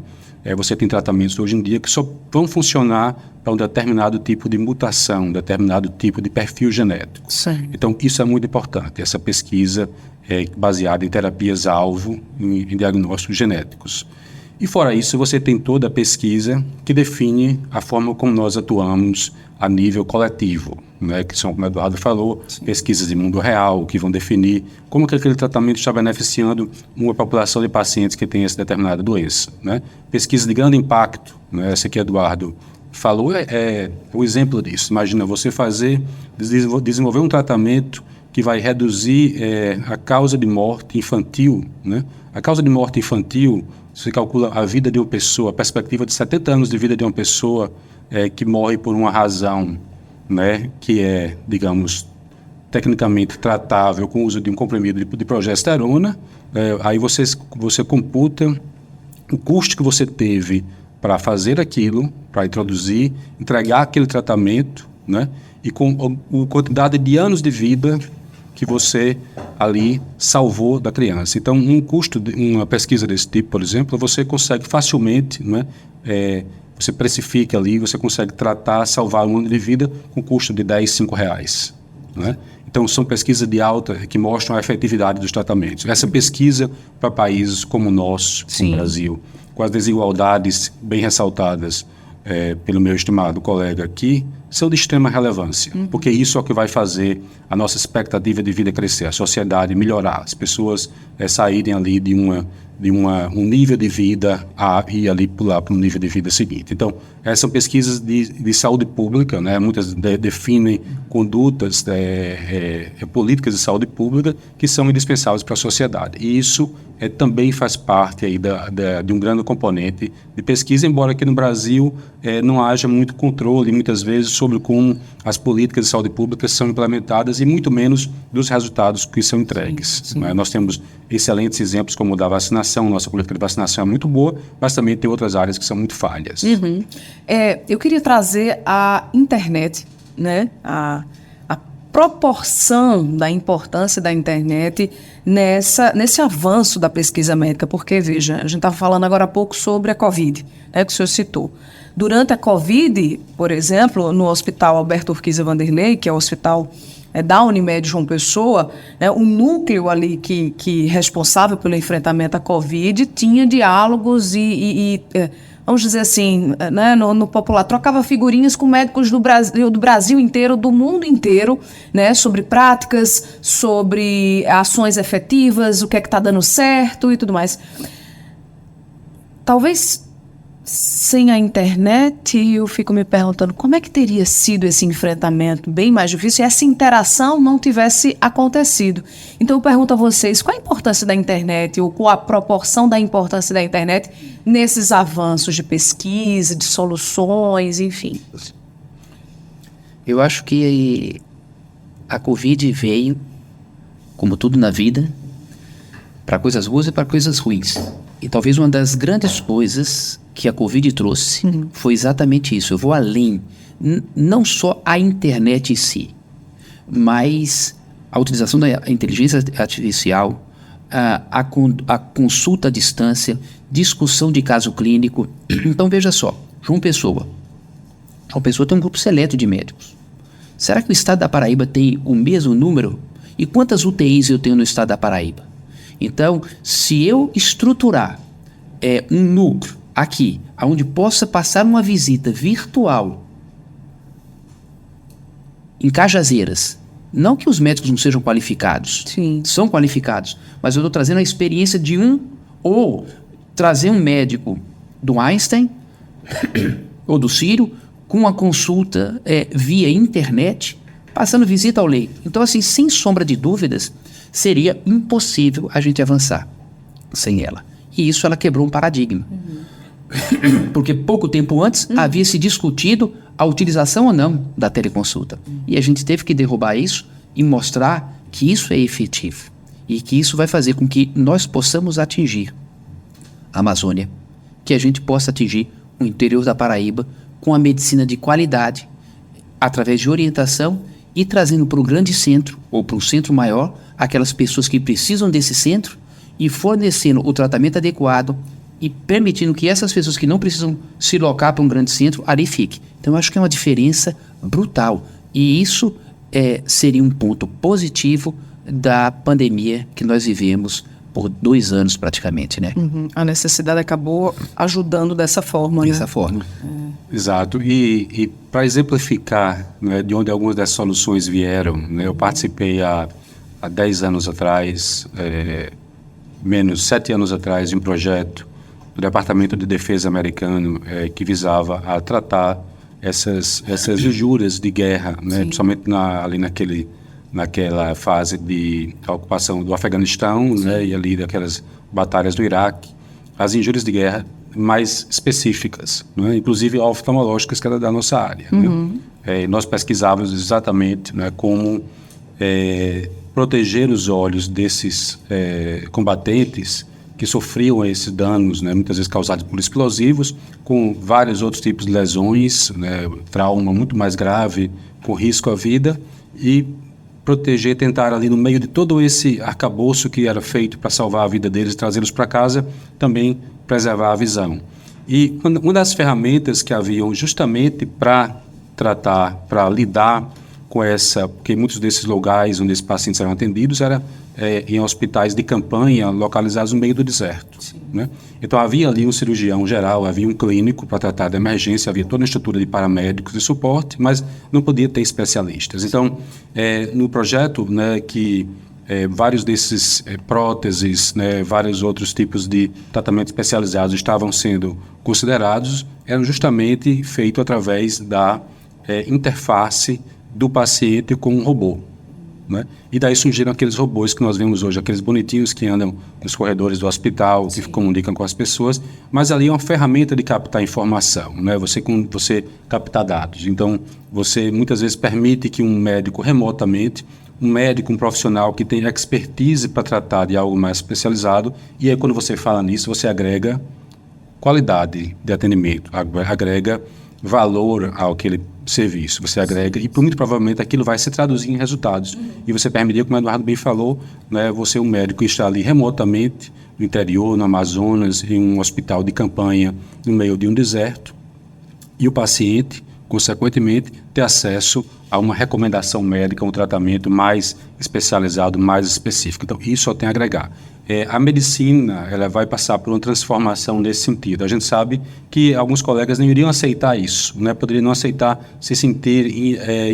Você tem tratamentos hoje em dia que só vão funcionar para um determinado tipo de mutação, um determinado tipo de perfil genético. Sim. Então, isso é muito importante. Essa pesquisa é baseada em terapias-alvo, em diagnósticos genéticos. E fora isso, você tem toda a pesquisa que define a forma como nós atuamos a nível coletivo, né? Que são, como o Eduardo falou, pesquisas de mundo real, que vão definir como que aquele tratamento está beneficiando uma população de pacientes que tem essa determinada doença, né? Pesquisa de grande impacto, né? Essa que o Eduardo falou é o exemplo disso. Imagina você desenvolver um tratamento que vai reduzir a causa de morte infantil, né? A causa de morte infantil, você calcula a vida de uma pessoa, a perspectiva de 70 anos de vida de uma pessoa que morre por uma razão, né, que é, digamos, tecnicamente tratável com o uso de um comprimido de progesterona, aí você computa o custo que você teve para fazer aquilo, para introduzir, entregar aquele tratamento, né, e com a quantidade de anos de vida que você ali salvou da criança. Então, um custo de uma pesquisa desse tipo, por exemplo, você consegue facilmente, né, você precifica ali, você consegue salvar um ano de vida com custo de R$10, R$5. Né? Então, são pesquisas de alta que mostram a efetividade dos tratamentos. Essa pesquisa para países como o nosso, como o Brasil, com as desigualdades bem ressaltadas pelo meu estimado colega aqui, são de extrema relevância, porque isso é o que vai fazer a nossa expectativa de vida crescer, a sociedade melhorar, as pessoas saírem ali de um nível de vida e ali pular para um nível de vida seguinte. Então, essas são pesquisas de saúde pública, né? Muitas definem condutas, políticas de saúde pública que são indispensáveis para a sociedade. E isso também faz parte aí de um grande componente de pesquisa, embora aqui no Brasil não haja muito controle, muitas vezes, sobre como as políticas de saúde pública são implementadas e muito menos dos resultados que são entregues. Sim. Né? Nós temos excelentes exemplos como o da vacinação, nossa política de vacinação é muito boa, mas também tem outras áreas que são muito falhas. Uhum. Eu queria trazer a internet, né? A proporção da importância da internet nesse avanço da pesquisa médica, porque, veja, a gente estava falando agora há pouco sobre a Covid, né, que o senhor citou. Durante a Covid, por exemplo, no Hospital Alberto Urquiza Vanderlei, que é o hospital da Unimed João Pessoa, né, o núcleo ali que responsável pelo enfrentamento à Covid tinha diálogos vamos dizer assim, né, no popular, trocava figurinhas com médicos do Brasil inteiro, do mundo inteiro, né, sobre práticas, sobre ações efetivas, o que é que está dando certo e tudo mais. Talvez sem a internet, eu fico me perguntando como é que teria sido esse enfrentamento bem mais difícil se essa interação não tivesse acontecido. Então eu pergunto a vocês, qual a importância da internet ou qual a proporção da importância da internet nesses avanços de pesquisa, de soluções, enfim? Eu acho que a Covid veio, como tudo na vida, para coisas boas e para coisas ruins. E talvez uma das grandes coisas que a Covid trouxe foi exatamente isso. Eu vou além, não só a internet em si, mas a utilização da inteligência artificial, a consulta à distância, discussão de caso clínico. Então, veja só, João Pessoa tem um grupo seleto de médicos. Será que o estado da Paraíba tem o mesmo número? E quantas UTIs eu tenho no estado da Paraíba? Então, se eu estruturar um núcleo aqui, onde possa passar uma visita virtual em Cajazeiras, não que os médicos não sejam qualificados, Sim. são qualificados, mas eu estou trazendo a experiência de ou trazer um médico do Einstein ou do Sírio com uma consulta via internet, passando visita ao leito. Então, assim, sem sombra de dúvidas, seria impossível a gente avançar sem ela. E isso ela quebrou um paradigma. Porque pouco tempo antes havia se discutido a utilização ou não da teleconsulta. E a gente teve que derrubar isso e mostrar que isso é efetivo. E que isso vai fazer com que nós possamos atingir a Amazônia, que a gente possa atingir o interior da Paraíba com a medicina de qualidade, através de orientação e trazendo para o grande centro, ou para um centro maior, aquelas pessoas que precisam desse centro e fornecendo o tratamento adequado e permitindo que essas pessoas que não precisam se locar para um grande centro, ali fiquem. Então, eu acho que é uma diferença brutal. E isso seria um ponto positivo da pandemia que nós vivemos por 2 anos praticamente, né? A necessidade acabou ajudando dessa forma, Dessa forma. Exato. E para exemplificar, né, de onde algumas dessas soluções vieram, né, eu participei há 10 anos atrás, menos 7 anos atrás, de um projeto do Departamento de Defesa americano que visava a tratar essas injúrias de guerra, né, principalmente ali naquela fase de ocupação do Afeganistão, né, e ali daquelas batalhas do Iraque, as injúrias de guerra mais específicas, né, inclusive oftalmológicas, que era da nossa área. Né? Nós pesquisávamos exatamente, né, como proteger os olhos desses combatentes que sofriam esses danos, né, muitas vezes causados por explosivos, com vários outros tipos de lesões, né, trauma muito mais grave, com risco à vida, e proteger, tentar ali no meio de todo esse arcabouço que era feito para salvar a vida deles, trazê-los para casa, também preservar a visão. E uma das ferramentas que haviam justamente para tratar, para lidar com porque muitos desses lugares onde esses pacientes eram atendidos era em hospitais de campanha localizados no meio do deserto. Né? Então havia ali um cirurgião geral, havia um clínico para tratar da emergência, havia toda uma estrutura de paramédicos de suporte, mas não podia ter especialistas. Então, no projeto, né, que vários desses próteses, né, vários outros tipos de tratamentos especializados estavam sendo considerados, eram justamente feitos através da interface do paciente com um robô. Né? E daí surgiram aqueles robôs que nós vemos hoje, aqueles bonitinhos que andam nos corredores do hospital, que comunicam com as pessoas, mas ali é uma ferramenta de captar informação, né? Você captar dados. Então, você muitas vezes permite que um médico remotamente, um profissional que tem expertise para tratar de algo mais especializado, e aí quando você fala nisso, você agrega qualidade de atendimento, agrega valor àquele serviço, você agrega, e muito provavelmente aquilo vai se traduzir em resultados. E você permitir, como o Eduardo bem falou, né, você, um médico que está ali remotamente, no interior, no Amazonas, em um hospital de campanha, no meio de um deserto, e o paciente, consequentemente, ter acesso a uma recomendação médica, um tratamento mais especializado, mais específico. Então, isso só tem a agregar. A medicina, ela vai passar por uma transformação nesse sentido. A gente sabe que alguns colegas não iriam aceitar isso, né? Poderiam não aceitar se sentir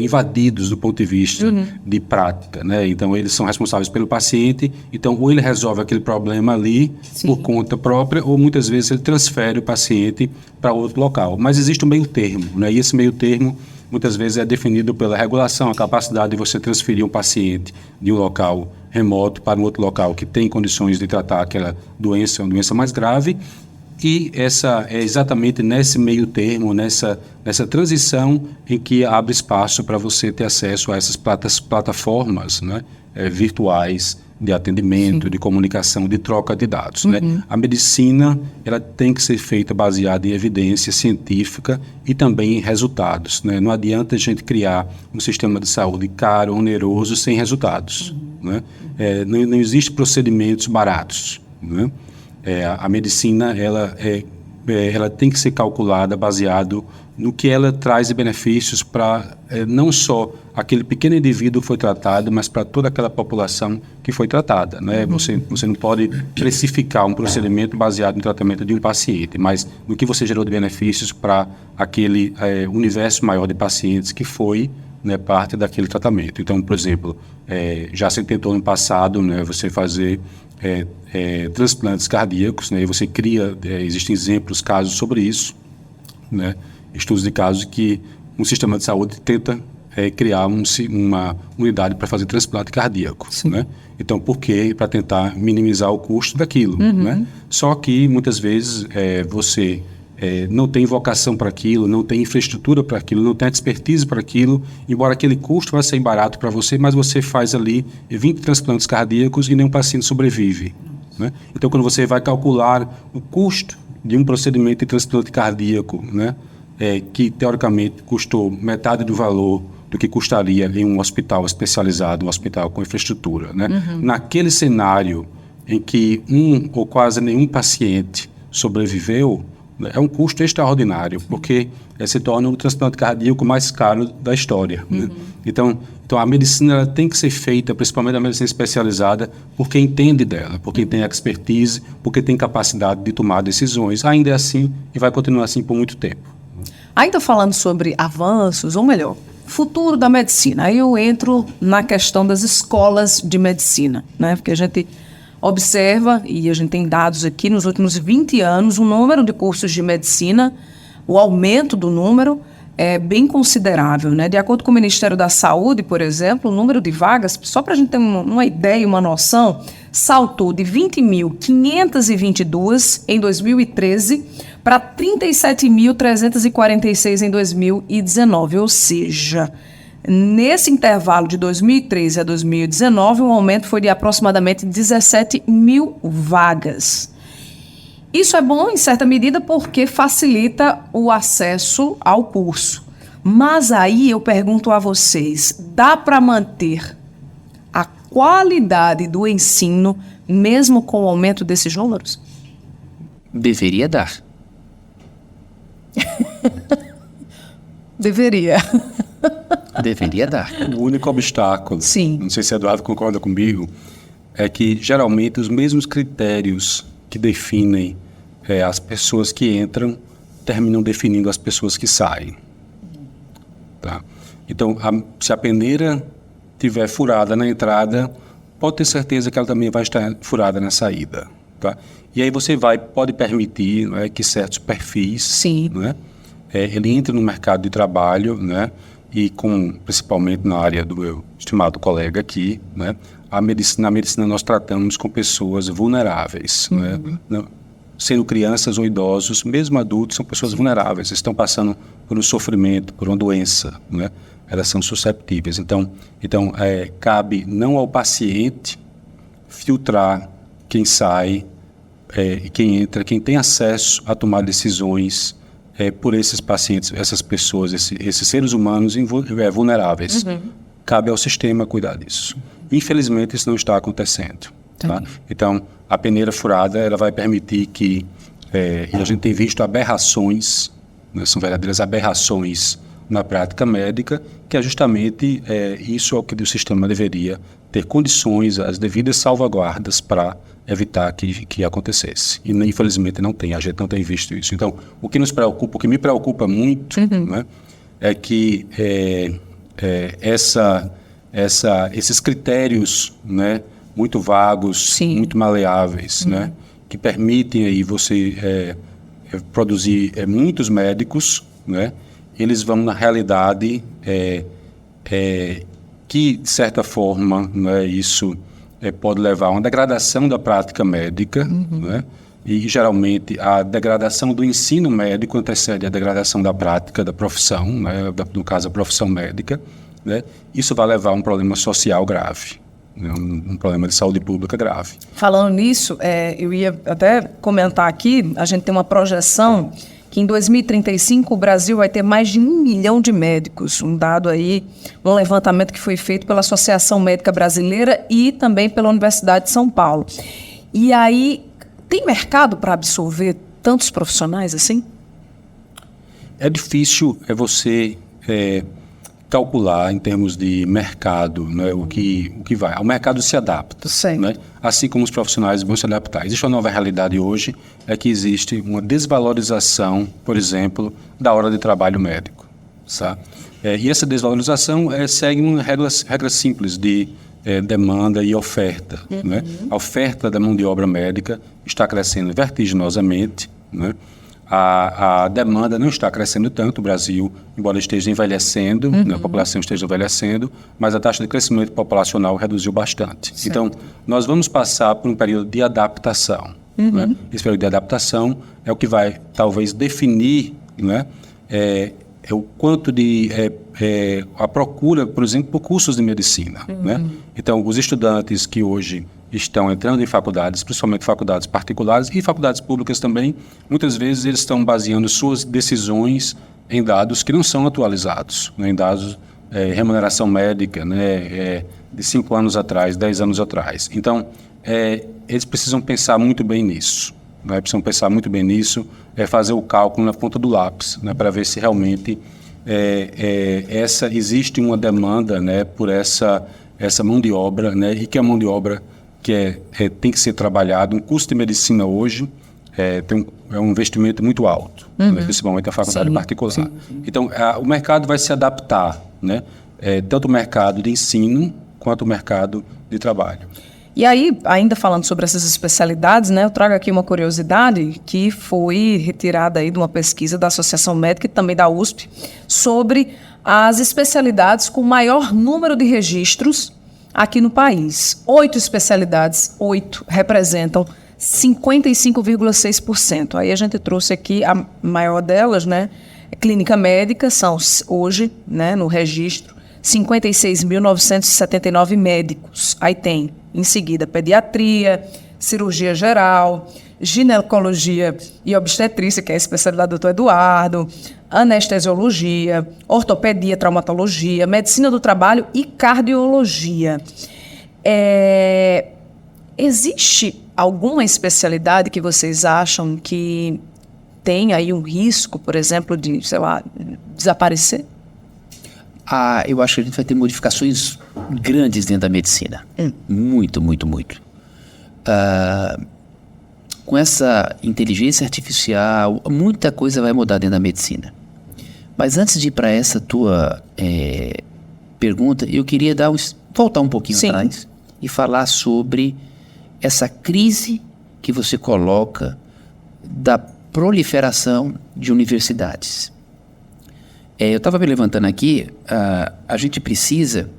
invadidos do ponto de vista de prática, né? Então, eles são responsáveis pelo paciente, então, ou ele resolve aquele problema ali por conta própria, ou muitas vezes ele transfere o paciente para outro local. Mas existe um meio termo, né? E esse meio termo muitas vezes é definido pela regulação, a capacidade de você transferir um paciente de um local remoto para um outro local que tem condições de tratar aquela doença, uma doença mais grave, E essa é exatamente nesse meio termo, nessa transição em que abre espaço para você ter acesso a essas plataformas, né, virtuais de atendimento, sim, de comunicação, de troca de dados. Né? A medicina ela tem que ser feita baseada em evidência científica e também em resultados. Né? Não adianta a gente criar um sistema de saúde caro, oneroso, sem resultados. Né? Não existe procedimentos baratos. Né? A medicina ela tem que ser calculada baseado no que ela traz de benefícios para não só aquele pequeno indivíduo que foi tratado, mas para toda aquela população que foi tratada. Né? Você não pode precificar um procedimento baseado no tratamento de um paciente, mas no que você gerou de benefícios para aquele universo maior de pacientes que foi, né, parte daquele tratamento. Então, por exemplo, já se tentou no passado, né, você fazer transplantes cardíacos, né, e você cria, existem exemplos, casos sobre isso, né, estudos de casos que um sistema de saúde tenta criar uma unidade para fazer transplante cardíaco. Né? Então, por quê? Para tentar minimizar o custo daquilo. Né? Só que, muitas vezes, você não tem vocação para aquilo, não tem infraestrutura para aquilo, não tem expertise para aquilo, embora aquele custo vá ser barato para você, mas você faz ali 20 transplantes cardíacos e nenhum paciente sobrevive. Né? Então, quando você vai calcular o custo de um procedimento de transplante cardíaco, né, que teoricamente custou metade do valor do que custaria em um hospital especializado, um hospital com infraestrutura. Né? Naquele cenário em que um ou quase nenhum paciente sobreviveu, é um custo extraordinário, porque se torna o transplante cardíaco mais caro da história. Né? Então, a medicina ela tem que ser feita, principalmente a medicina especializada, por quem entende dela, por quem tem expertise, porque tem capacidade de tomar decisões. Ainda é assim e vai continuar assim por muito tempo. Ainda falando sobre avanços, ou melhor, futuro da medicina, aí eu entro na questão das escolas de medicina, né? Porque a gente observa, e a gente tem dados aqui, nos últimos 20 anos, o número de cursos de medicina, o aumento do número é bem considerável, né? De acordo com o Ministério da Saúde, por exemplo, o número de vagas, só para a gente ter uma ideia e uma noção, saltou de 20.522 em 2013 para 37.346 em 2019, ou seja, nesse intervalo de 2013 a 2019, o aumento foi de aproximadamente 17 mil vagas. Isso é bom, em certa medida, porque facilita o acesso ao curso. Mas aí eu pergunto a vocês, dá para manter a qualidade do ensino mesmo com o aumento desses números? Deveria dar. Deveria. Deveria dar. O único obstáculo, sim, não sei se Eduardo concorda comigo, é que geralmente os mesmos critérios que definem as pessoas que entram terminam definindo as pessoas que saem. Tá? Então, se a peneira estiver furada na entrada, pode ter certeza que ela também vai estar furada na saída. Tá? E aí você pode permitir, não é, que certos perfis, sim, não é, ele entre no mercado de trabalho, né, e principalmente na área do meu estimado colega aqui, né, na medicina nós tratamos com pessoas vulneráveis, né, sendo crianças ou idosos, mesmo adultos, são pessoas vulneráveis, estão passando por um sofrimento, por uma doença, né, elas são susceptíveis. Então cabe não ao paciente filtrar quem sai e quem entra, quem tem acesso a tomar decisões por esses pacientes, essas pessoas, esses seres humanos vulneráveis. Cabe ao sistema cuidar disso. Infelizmente, isso não está acontecendo. Tá? Então, a peneira furada ela vai permitir que, e a gente tem visto aberrações, né, são verdadeiras aberrações na prática médica, que é justamente isso é o que o sistema deveria ter condições, as devidas salvaguardas para evitar que acontecesse. E infelizmente não tem, a gente não tem visto isso. Então, o que nos preocupa, o que me preocupa muito, né, é que esses critérios, né, muito vagos, sim, muito maleáveis, né, que permitem aí você produzir muitos médicos, né, eles vão na realidade que de certa forma, né, isso pode levar a uma degradação da prática médica, né, e geralmente a degradação do ensino médico antecede a degradação da prática da profissão, né, no caso a profissão médica, né, isso vai levar a um problema social grave, né, um problema de saúde pública grave. Falando nisso, eu ia até comentar aqui, a gente tem uma projeção que em 2035 o Brasil vai ter mais de 1 milhão de médicos, um dado aí, um levantamento que foi feito pela Associação Médica Brasileira e também pela Universidade de São Paulo. E aí, tem mercado para absorver tantos profissionais assim? É difícil você calcular em termos de mercado, né, o que vai. O mercado se adapta, né, assim como os profissionais vão se adaptar. Existe uma nova realidade hoje, é que existe uma desvalorização, por exemplo, da hora de trabalho médico. Sabe? E essa desvalorização segue uma regra simples de demanda e oferta. Né? A oferta da mão de obra médica está crescendo vertiginosamente, né? A demanda não está crescendo tanto. O Brasil, embora esteja envelhecendo, né, a população esteja envelhecendo, mas a taxa de crescimento populacional reduziu bastante. Certo. Então, nós vamos passar por um período de adaptação. Né? Esse período de adaptação é o que vai, talvez, definir, né, o quanto de a procura, por exemplo, por cursos de medicina. Né? Então, os estudantes que hoje estão entrando em faculdades, principalmente faculdades particulares e faculdades públicas também, muitas vezes eles estão baseando suas decisões em dados que não são atualizados, né, em dados remuneração médica, né, de 5 anos atrás, 10 anos atrás. Então, eles precisam pensar muito bem nisso. Né, precisam pensar muito bem nisso, fazer o cálculo na ponta do lápis, né, para ver se realmente existe uma demanda, né, por essa mão de obra, né, e que a mão de obra que tem que ser trabalhado. Um curso de medicina hoje é um investimento muito alto, né, principalmente a faculdade particular. Sim. Então, o mercado vai se adaptar, né, tanto o mercado de ensino quanto o mercado de trabalho. E aí, ainda falando sobre essas especialidades, né, eu trago aqui uma curiosidade que foi retirada aí de uma pesquisa da Associação Médica e também da USP sobre as especialidades com maior número de registros aqui no país. 8 especialidades, 8 representam 55,6%. Aí a gente trouxe aqui a maior delas, né? Clínica médica, são hoje, né, no registro, 56.979 médicos. Aí tem, em seguida, pediatria, cirurgia geral, ginecologia e obstetrícia, que é a especialidade do Dr. Eduardo, anestesiologia, ortopedia, traumatologia, medicina do trabalho e cardiologia. Existe alguma especialidade que vocês acham que tem aí um risco, por exemplo, de, sei lá, desaparecer? Eu acho que a gente vai ter modificações grandes dentro da medicina. Muito, muito, muito. Com essa inteligência artificial, muita coisa vai mudar dentro da medicina. Mas antes de ir para essa tua pergunta, eu queria voltar um pouquinho atrás e falar sobre essa crise que você coloca da proliferação de universidades. Eu estava me levantando aqui, a gente precisa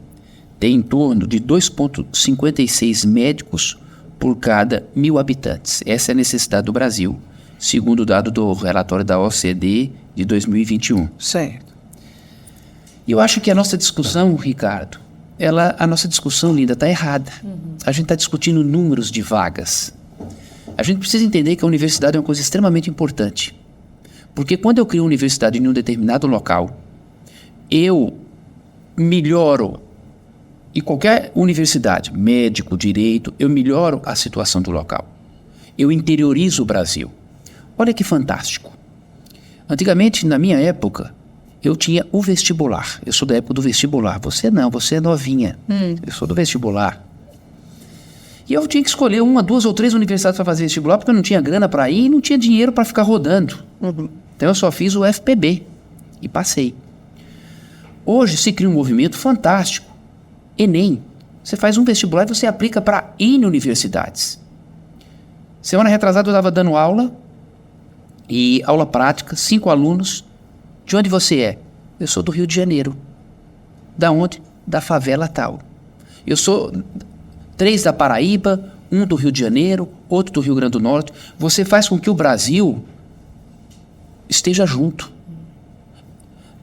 ter em torno de 2,56 médicos por cada 1.000 habitantes. Essa é a necessidade do Brasil, segundo o dado do relatório da OCDE de 2021. Certo. E eu acho que a nossa discussão, Ricardo, a nossa discussão, Linda, está errada. A gente está discutindo números de vagas. A gente precisa entender que a universidade é uma coisa extremamente importante. Porque quando eu crio uma universidade em um determinado local, eu melhoro, e qualquer universidade, médico, direito, eu melhoro a situação do local. Eu interiorizo o Brasil. Olha que fantástico. Antigamente, na minha época, eu tinha o vestibular. Eu sou da época do vestibular. Você não, você é novinha. Eu sou do vestibular. E eu tinha que escolher 1, 2 ou 3 universidades para fazer vestibular, porque eu não tinha grana para ir e não tinha dinheiro para ficar rodando. Então eu só fiz o FPB e passei. Hoje se cria um movimento fantástico. Enem. Você faz um vestibular e você aplica para N universidades. Semana retrasada eu estava dando aula, e aula prática, 5 alunos. De onde você é? Eu sou do Rio de Janeiro. Da onde? Da favela tal. Eu sou 3 da Paraíba, um do Rio de Janeiro, outro do Rio Grande do Norte. Você faz com que o Brasil esteja junto.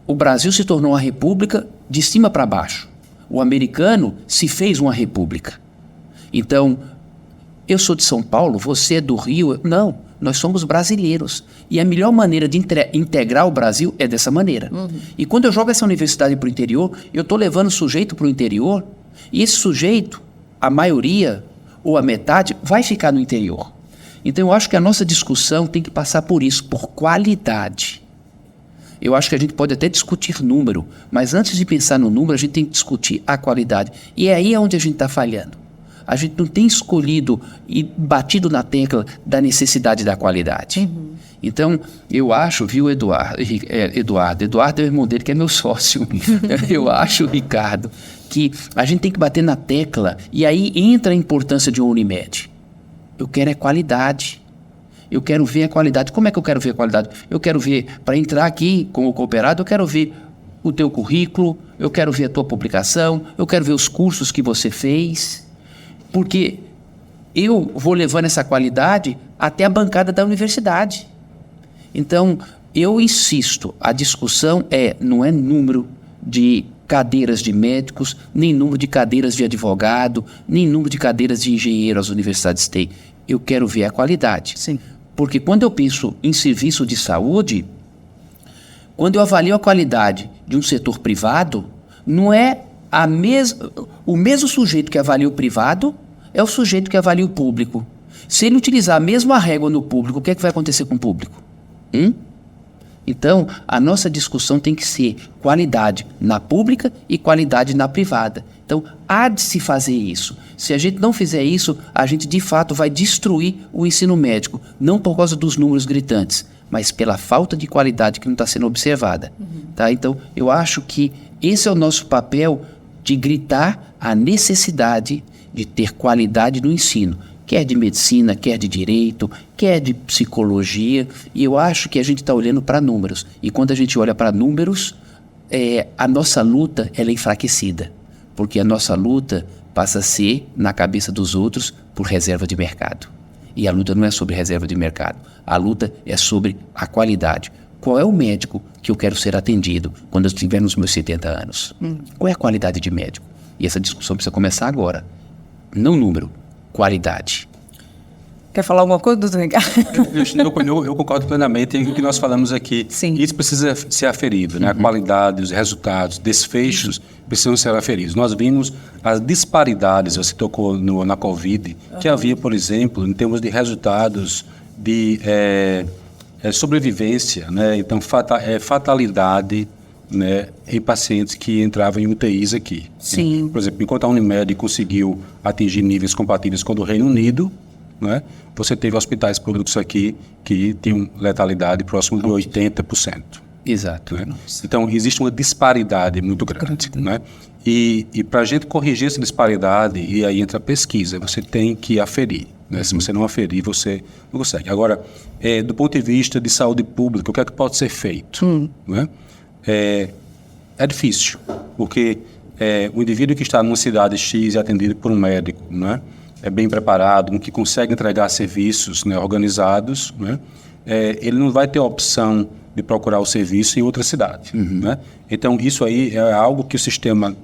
O Brasil se tornou uma república de cima para baixo. O americano se fez uma república. Então, eu sou de São Paulo, você é do Rio. Não, nós somos brasileiros. E a melhor maneira de integrar o Brasil é dessa maneira. E quando eu jogo essa universidade para o interior, eu estou levando o sujeito para o interior, e esse sujeito, a maioria ou a metade, vai ficar no interior. Então eu acho que a nossa discussão tem que passar por isso, por qualidade. Eu acho que a gente pode até discutir número, mas antes de pensar no número, a gente tem que discutir a qualidade. E é aí onde a gente está falhando. A gente não tem escolhido e batido na tecla da necessidade da qualidade. Então, eu acho, viu, Eduardo é o irmão dele que é meu sócio. Eu acho, Ricardo, que a gente tem que bater na tecla e aí entra a importância de uma Unimed. Eu quero é qualidade. Eu quero ver a qualidade. Como é que eu quero ver a qualidade? Eu quero ver, para entrar aqui como cooperado, eu quero ver o teu currículo, eu quero ver a tua publicação, eu quero ver os cursos que você fez, porque eu vou levando essa qualidade até a bancada da universidade. Então, eu insisto, a discussão não é número de cadeiras de médicos, nem número de cadeiras de advogado, nem número de cadeiras de engenheiro as universidades têm. Eu quero ver a qualidade. Sim. Porque quando eu penso em serviço de saúde, quando eu avalio a qualidade de um setor privado, não é o mesmo sujeito que avalia o privado é o sujeito que avalia o público. Se ele utilizar a mesma régua no público, o que é que vai acontecer com o público? Então, a nossa discussão tem que ser qualidade na pública e qualidade na privada. Então, há de se fazer isso. Se a gente não fizer isso, a gente de fato vai destruir o ensino médico, não por causa dos números gritantes, mas pela falta de qualidade que não está sendo observada. Tá? Então, eu acho que esse é o nosso papel de gritar a necessidade de ter qualidade no ensino, quer de medicina, quer de direito, quer de psicologia, e eu acho que a gente está olhando para números. E quando a gente olha para números, a nossa luta ela é enfraquecida, porque a nossa luta passa a ser, na cabeça dos outros, por reserva de mercado. E a luta não é sobre reserva de mercado, a luta é sobre a qualidade. Qual é o médico que eu quero ser atendido quando eu estiver nos meus 70 anos? Qual é a qualidade de médico? E essa discussão precisa começar agora. Não número, qualidade. Quer falar alguma coisa, doutor Ricardo? Eu concordo plenamente com o que nós falamos aqui. Sim. Isso precisa ser aferido, né? A qualidade, os resultados, desfechos precisam ser aferidos. Nós vimos as disparidades, você tocou na Covid, que havia, por exemplo, em termos de resultados de sobrevivência, né? Então, fatalidade, né, em pacientes que entravam em UTIs aqui. Sim. Por exemplo, enquanto a Unimed conseguiu atingir níveis compatíveis com o do Reino Unido, né, você teve hospitais públicos aqui que tinham letalidade próximo de 80%. Exato. Né? Então, existe uma disparidade muito grande. Né? E para a gente corrigir essa disparidade, e aí entra a pesquisa, você tem que aferir. Né? Se você não aferir, você não consegue. Agora, do ponto de vista de saúde pública, o que é que pode ser feito? Né? É difícil, porque o indivíduo que está numa cidade X é atendido por um médico, né? É bem preparado, um que consegue entregar serviços, né, organizados, né? Ele não vai ter a opção de procurar o serviço em outra cidade. Né? Então, isso aí é algo que o sistema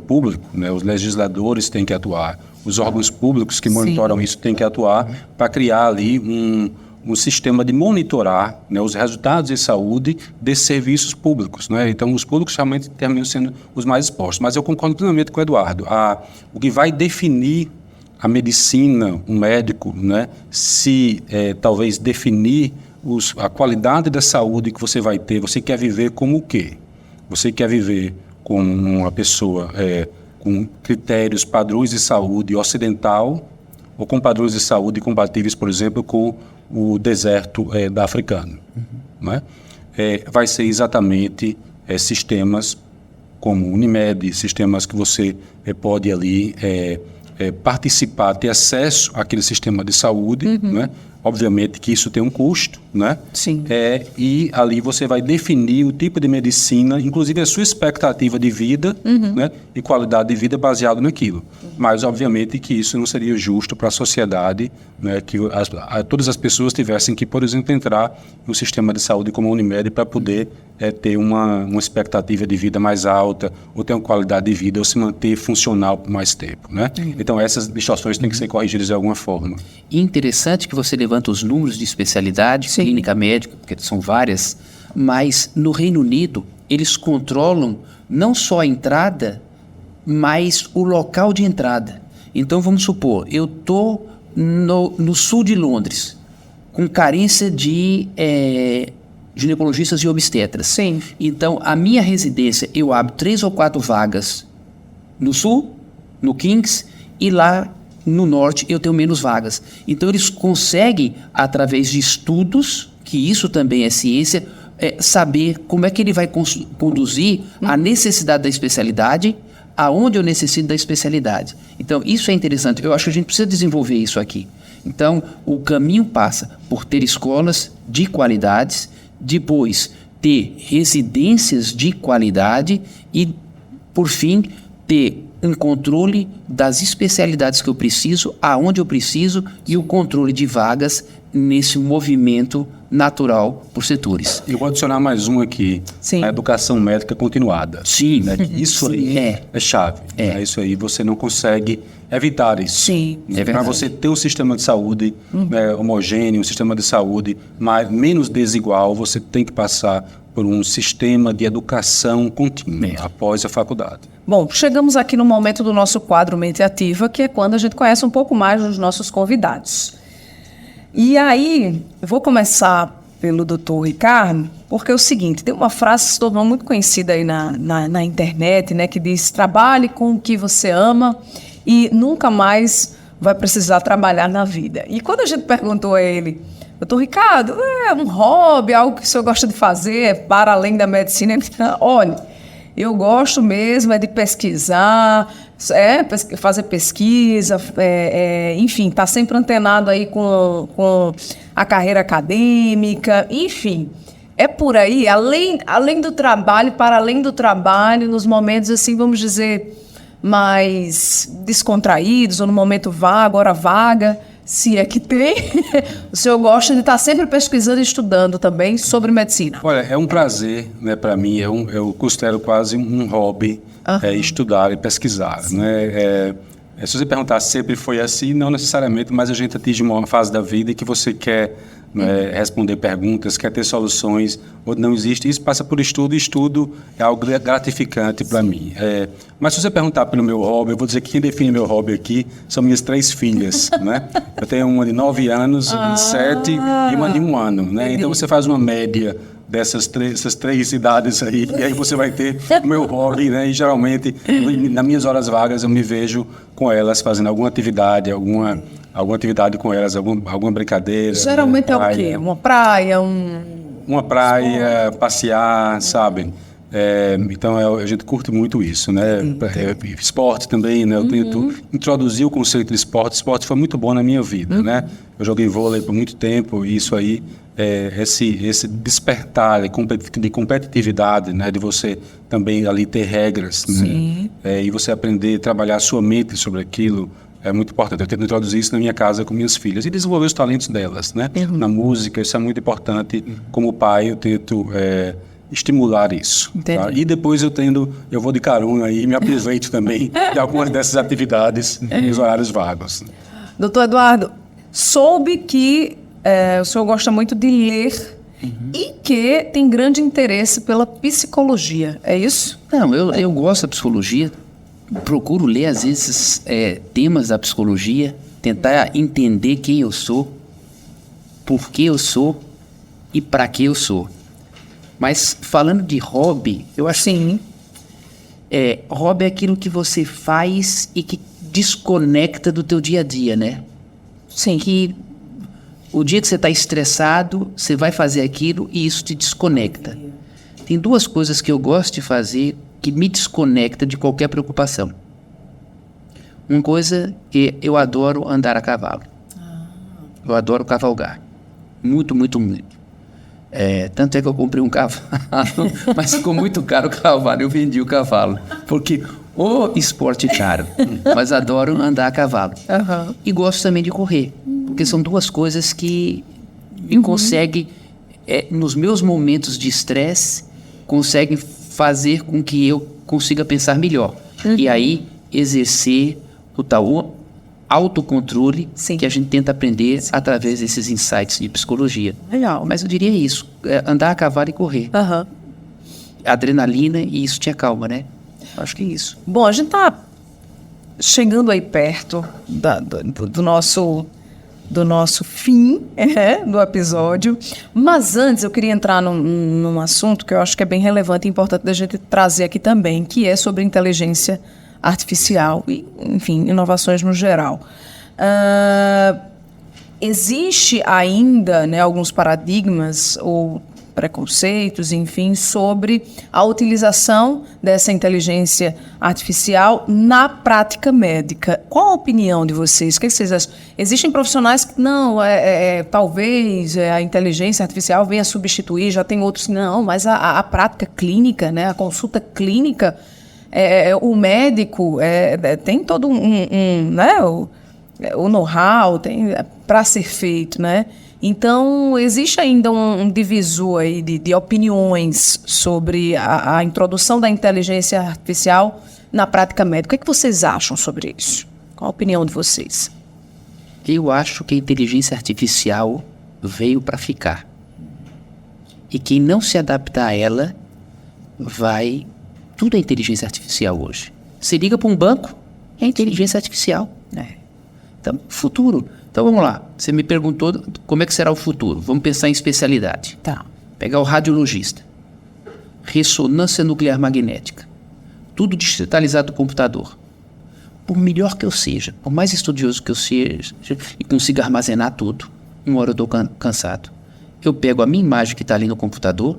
público, né, os legisladores têm que atuar, os órgãos públicos que monitoram isso têm que atuar para criar ali um sistema de monitorar, né, os resultados de saúde desses serviços públicos. Né? Então, os públicos realmente terminam sendo os mais expostos. Mas eu concordo plenamente com o Eduardo. O que vai definir a medicina, um médico, né, se talvez definir a qualidade da saúde que você vai ter, você quer viver como o quê? Você quer viver como uma pessoa com critérios, padrões de saúde ocidental ou com padrões de saúde compatíveis, por exemplo, com o deserto da africano. Né? Vai ser exatamente sistemas como Unimed, sistemas que você pode ali participar, ter acesso àquele sistema de saúde, né? Obviamente que isso tem um custo, né? Sim. E ali você vai definir o tipo de medicina, inclusive a sua expectativa de vida, né? E qualidade de vida baseado naquilo. Mas, obviamente, que isso não seria justo para a sociedade, né? Que todas as pessoas tivessem que, por exemplo, entrar no sistema de saúde como a Unimed para poder ter uma expectativa de vida mais alta, ou ter uma qualidade de vida, ou se manter funcional por mais tempo, né? Então, essas distorções têm que ser corrigidas de alguma forma. E interessante que você levanta os números de especialidade, Sim. clínica médica, porque são várias, mas no Reino Unido eles controlam não só a entrada, mas o local de entrada. Então vamos supor, eu estou no sul de Londres, com carência de ginecologistas e obstetras. Sim. Então a minha residência, eu abro 3 ou 4 vagas no sul, no Kings, e lá no norte eu tenho menos vagas. Então eles conseguem, através de estudos, que isso também é ciência, saber como é que ele vai conduzir a necessidade da especialidade, aonde eu necessito da especialidade. Então isso é interessante, eu acho que a gente precisa desenvolver isso aqui. Então o caminho passa por ter escolas de qualidades, depois ter residências de qualidade e, por fim, ter um controle das especialidades que eu preciso, aonde eu preciso, e o controle de vagas nesse movimento natural por setores. Eu vou adicionar mais um aqui, Sim. a educação médica continuada. Sim. Né? Isso aí é chave. Né? Isso aí você não consegue evitar isso. Sim. É verdade. Para você ter um sistema de saúde homogêneo, um sistema de saúde menos desigual, você tem que passar por um sistema de educação contínua após a faculdade. Bom, chegamos aqui no momento do nosso quadro Mente Ativa, que é quando a gente conhece um pouco mais dos nossos convidados. E aí, eu vou começar pelo Dr. Ricardo, porque é o seguinte, tem uma frase que se tornou muito conhecida aí na internet, né, que diz: trabalhe com o que você ama e nunca mais vai precisar trabalhar na vida. E quando a gente perguntou a ele: Dr. Ricardo, é um hobby, algo que o senhor gosta de fazer para além da medicina? Ele disse: olha, eu gosto mesmo de pesquisar, fazer pesquisa, enfim, estar sempre antenado aí com a carreira acadêmica, enfim. É por aí, além do trabalho, para além do trabalho, nos momentos, assim, vamos dizer, mais descontraídos, ou no momento vago, hora vaga, se é que tem, o senhor gosta de estar sempre pesquisando e estudando também sobre medicina. Olha, é um prazer, né, para mim, eu considero quase um hobby estudar e pesquisar. Né? Se você perguntar se sempre foi assim, não necessariamente, mas a gente atinge uma fase da vida em que você quer responder perguntas, quer ter soluções, ou não existe. Isso passa por estudo, e estudo é algo gratificante para mim. Mas se você perguntar pelo meu hobby, eu vou dizer que quem define meu hobby aqui são minhas 3 filhas. Né? Eu tenho uma de 9 anos, uma de 7 e uma de 1 ano. Né? Então você faz uma média essas três idades aí, e aí você vai ter o meu hobby, né? E geralmente, nas minhas horas vagas, eu me vejo com elas fazendo alguma atividade com elas, alguma brincadeira. Geralmente é o quê? Uma praia, Uma praia, passear, sabe? Então a gente curte muito isso, né? Esporte também, né? Eu tento introduzir o conceito de esporte. Esporte foi muito bom na minha vida, né? Eu joguei vôlei por muito tempo, e isso aí, esse despertar de competitividade, né? De você também ali ter regras, né? E você aprender a trabalhar a sua mente sobre aquilo. É muito importante. Eu tento introduzir isso na minha casa com minhas filhas e desenvolver os talentos delas, né? Na música, isso é muito importante. Como pai, eu tento estimular isso. Tá? E depois eu vou de carona e me aproveito também de algumas dessas atividades nos horários vagos. Doutor Eduardo, soube que o senhor gosta muito de ler e que tem grande interesse pela psicologia, é isso? Não, eu gosto da psicologia, procuro ler às vezes temas da psicologia, tentar entender quem eu sou, por que eu sou e para que eu sou. Mas falando de hobby, eu acho Sim. Hobby é aquilo que você faz e que desconecta do teu dia a dia, né? Sim. Que o dia que você está estressado, você vai fazer aquilo e isso te desconecta. Tem 2 coisas que eu gosto de fazer que me desconecta de qualquer preocupação. Uma coisa que eu adoro andar a cavalo. Eu adoro cavalgar. Muito, muito, muito. Tanto é que eu comprei um cavalo, mas ficou muito caro o cavalo. Eu vendi o cavalo, porque o esporte caro, mas adoro andar a cavalo. Aham. E gosto também de correr, porque são duas coisas que conseguem, nos meus momentos de estresse, conseguem fazer com que eu consiga pensar melhor. E aí exercer o tal autocontrole Sim. que a gente tenta aprender através desses insights de psicologia. Legal. Mas eu diria isso, andar a cavalo e correr. Aham. Adrenalina, e isso te acalma, né? Acho que é isso. Bom, a gente está chegando aí perto do nosso fim do episódio, mas antes eu queria entrar num assunto que eu acho que é bem relevante e importante da gente trazer aqui também, que é sobre inteligência artificial e, enfim, inovações no geral. Existe ainda, né, alguns paradigmas ou preconceitos, enfim, sobre a utilização dessa inteligência artificial na prática médica. Qual a opinião de vocês? O que vocês acham? Existem profissionais que não, talvez a inteligência artificial venha substituir, já tem outros que não, mas a prática clínica, né, a consulta clínica, o médico tem todo né, o know-how para ser feito, né? Então, existe ainda um divisor aí de opiniões sobre a introdução da inteligência artificial na prática médica. O que vocês acham sobre isso? Qual a opinião de vocês? Eu acho que a inteligência artificial veio para ficar. E quem não se adaptar a ela vai... Tudo é inteligência artificial hoje. Você liga para um banco, é inteligência artificial. Então, futuro. Então, vamos lá. Você me perguntou como é que será o futuro. Vamos pensar em especialidade. Tá. Pegar o radiologista. Ressonância nuclear magnética. Tudo digitalizado no computador. Por melhor que eu seja, por mais estudioso que eu seja, e consiga armazenar tudo, uma hora eu estou cansado. Eu pego a minha imagem que está ali no computador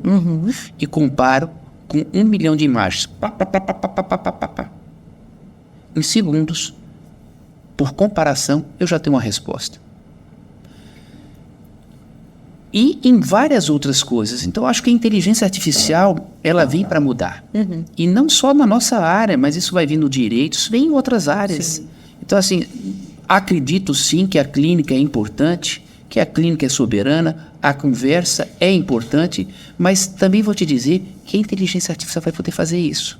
e comparo com 1 milhão de imagens. Em segundos, por comparação, eu já tenho uma resposta. E em várias outras coisas. Então, eu acho que a inteligência artificial, ela vem para mudar. E não só na nossa área, mas isso vai vir no direito, isso vem em outras áreas. Sim. Então, assim, acredito sim que a clínica é importante, que a clínica é soberana, a conversa é importante, mas também vou te dizer que a inteligência artificial vai poder fazer isso.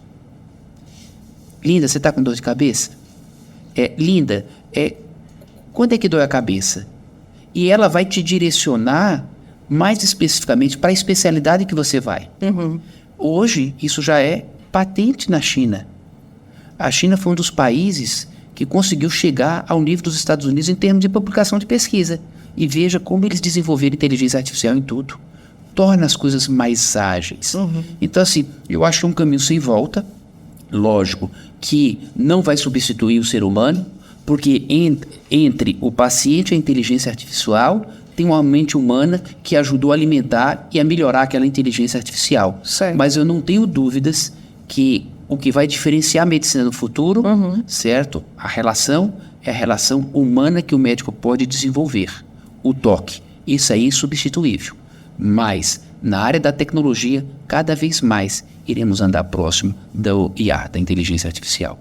Linda, você está com dor de cabeça? Linda, quando é que dói a cabeça? E ela vai te direcionar mais especificamente para a especialidade que você vai. Hoje, isso já é patente na China. A China foi um dos países que conseguiu chegar ao nível dos Estados Unidos em termos de publicação de pesquisa. E veja como eles desenvolveram inteligência artificial em tudo. Torna as coisas mais ágeis. Então, assim, eu acho um caminho sem volta. Lógico que não vai substituir o ser humano, porque entre o paciente e a inteligência artificial tem uma mente humana que ajudou a alimentar e a melhorar aquela inteligência artificial. Certo. Mas eu não tenho dúvidas que o que vai diferenciar a medicina no futuro, certo? A relação é a relação humana que o médico pode desenvolver. O toque, isso aí é insubstituível. Mas, na área da tecnologia, cada vez mais iremos andar próximo do IA, da inteligência artificial.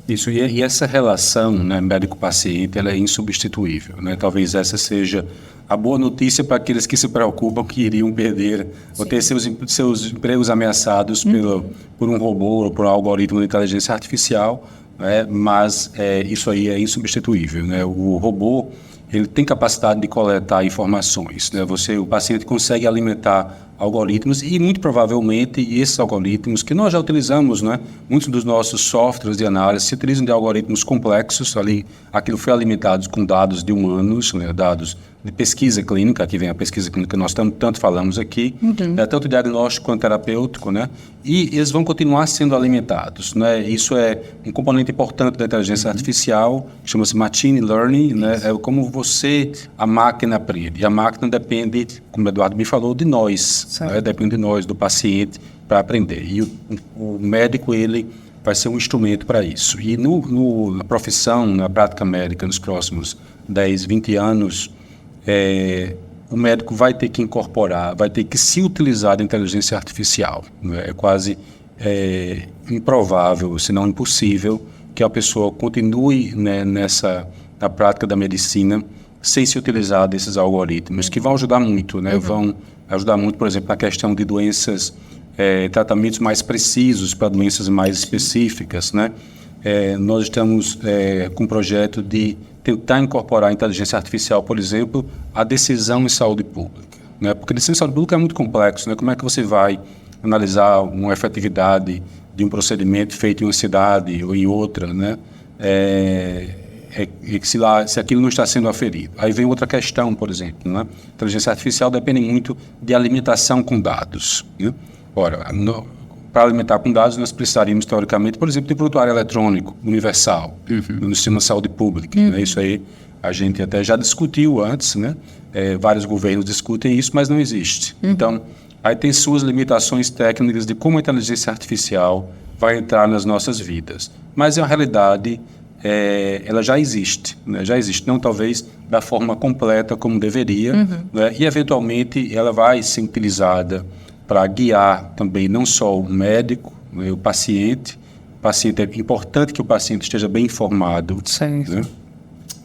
Isso, e essa relação, né, médico-paciente, ela é insubstituível, né? Talvez essa seja a boa notícia para aqueles que se preocupam que iriam perder ou ter seus empregos ameaçados por um robô ou por um algoritmo de inteligência artificial, né? Mas isso aí é insubstituível, né? O robô, ele tem capacidade de coletar informações, né? O paciente consegue alimentar algoritmos e muito provavelmente esses algoritmos que nós já utilizamos, né? Muitos dos nossos softwares de análise se utilizam de algoritmos complexos, aquilo foi alimentado com dados de humanos, né? Dados de pesquisa clínica, aqui vem a pesquisa clínica que nós tanto falamos aqui, tanto diagnóstico quanto terapêutico, né? E eles vão continuar sendo alimentados, né? Isso é um componente importante da inteligência artificial, chama-se machine learning, né? É como a máquina aprende. E a máquina depende, como o Eduardo me falou, de nós, né? Depende de nós, do paciente, para aprender. E o médico, ele vai ser um instrumento para isso. E na profissão, na prática médica, nos próximos 10, 20 anos, o médico vai ter que incorporar, vai ter que se utilizar da inteligência artificial. É quase improvável, se não impossível, que a pessoa continue, né, na prática da medicina sem se utilizar desses algoritmos, que vão ajudar muito, né? Vão ajudar muito, por exemplo, na questão de doenças, tratamentos mais precisos para doenças mais específicas, né? Nós estamos com um projeto de tentar incorporar a inteligência artificial, por exemplo, à decisão em saúde pública, né? Porque a decisão em saúde pública é muito complexo, né? Como é que você vai analisar uma efetividade de um procedimento feito em uma cidade ou em outra, né? Se aquilo não está sendo aferido. Aí vem outra questão, por exemplo, né? A inteligência artificial depende muito de alimentação com dados, né? Ora, para alimentar com dados, nós precisaríamos, teoricamente, por exemplo, de prontuário eletrônico universal no sistema de saúde pública. Né? Isso aí a gente até já discutiu antes, né? Vários governos discutem isso, mas não existe. Então, aí tem suas limitações técnicas de como a inteligência artificial vai entrar nas nossas vidas. Mas, na realidade, ela já existe, né? Já existe, não talvez da forma completa como deveria, né? E, eventualmente, ela vai ser utilizada para guiar também não só o médico, né, o paciente. O paciente, é importante que o paciente esteja bem informado. Né?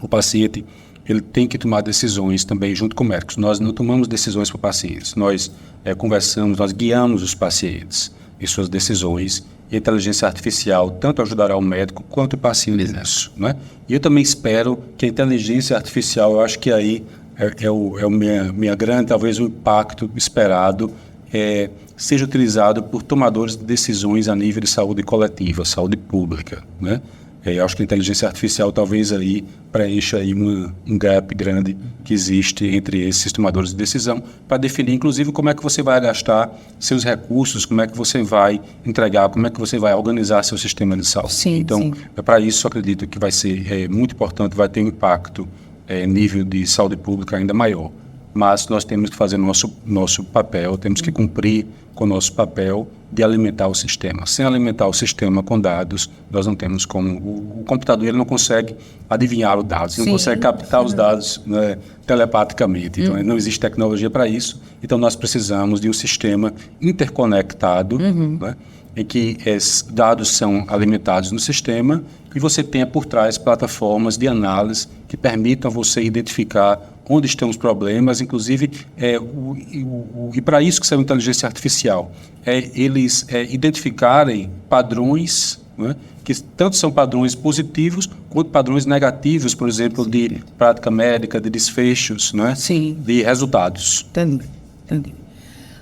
O paciente, ele tem que tomar decisões também junto com médicos. Nós não tomamos decisões para pacientes, nós conversamos, nós guiamos os pacientes em suas decisões. E a inteligência artificial tanto ajudará o médico quanto o paciente nisso, né? E eu também espero que a inteligência artificial, eu acho que aí é o minha grande, talvez o impacto esperado, seja utilizado por tomadores de decisões a nível de saúde coletiva, saúde pública, né? Eu acho que a inteligência artificial talvez aí preencha aí um gap grande que existe entre esses tomadores de decisão para definir, inclusive, como é que você vai gastar seus recursos, como é que você vai entregar, como é que você vai organizar seu sistema de saúde. Então, para isso, eu acredito que vai ser muito importante, vai ter um impacto nível de saúde pública ainda maior. Mas nós temos que fazer nosso papel, temos que cumprir com o nosso papel de alimentar o sistema. Sem alimentar o sistema com dados, nós não temos como... O computador ele não consegue adivinhar os dados, não consegue captar os dados, né, telepaticamente. Então, não existe tecnologia para isso. Então, nós precisamos de um sistema interconectado, né, em que dados são alimentados no sistema e você tenha por trás plataformas de análise que permitam você identificar onde estão os problemas, inclusive, e para isso que serve a inteligência artificial, eles identificarem padrões, né, que tanto são padrões positivos quanto padrões negativos, por exemplo, de prática médica, de desfechos, né, de resultados. Entendi.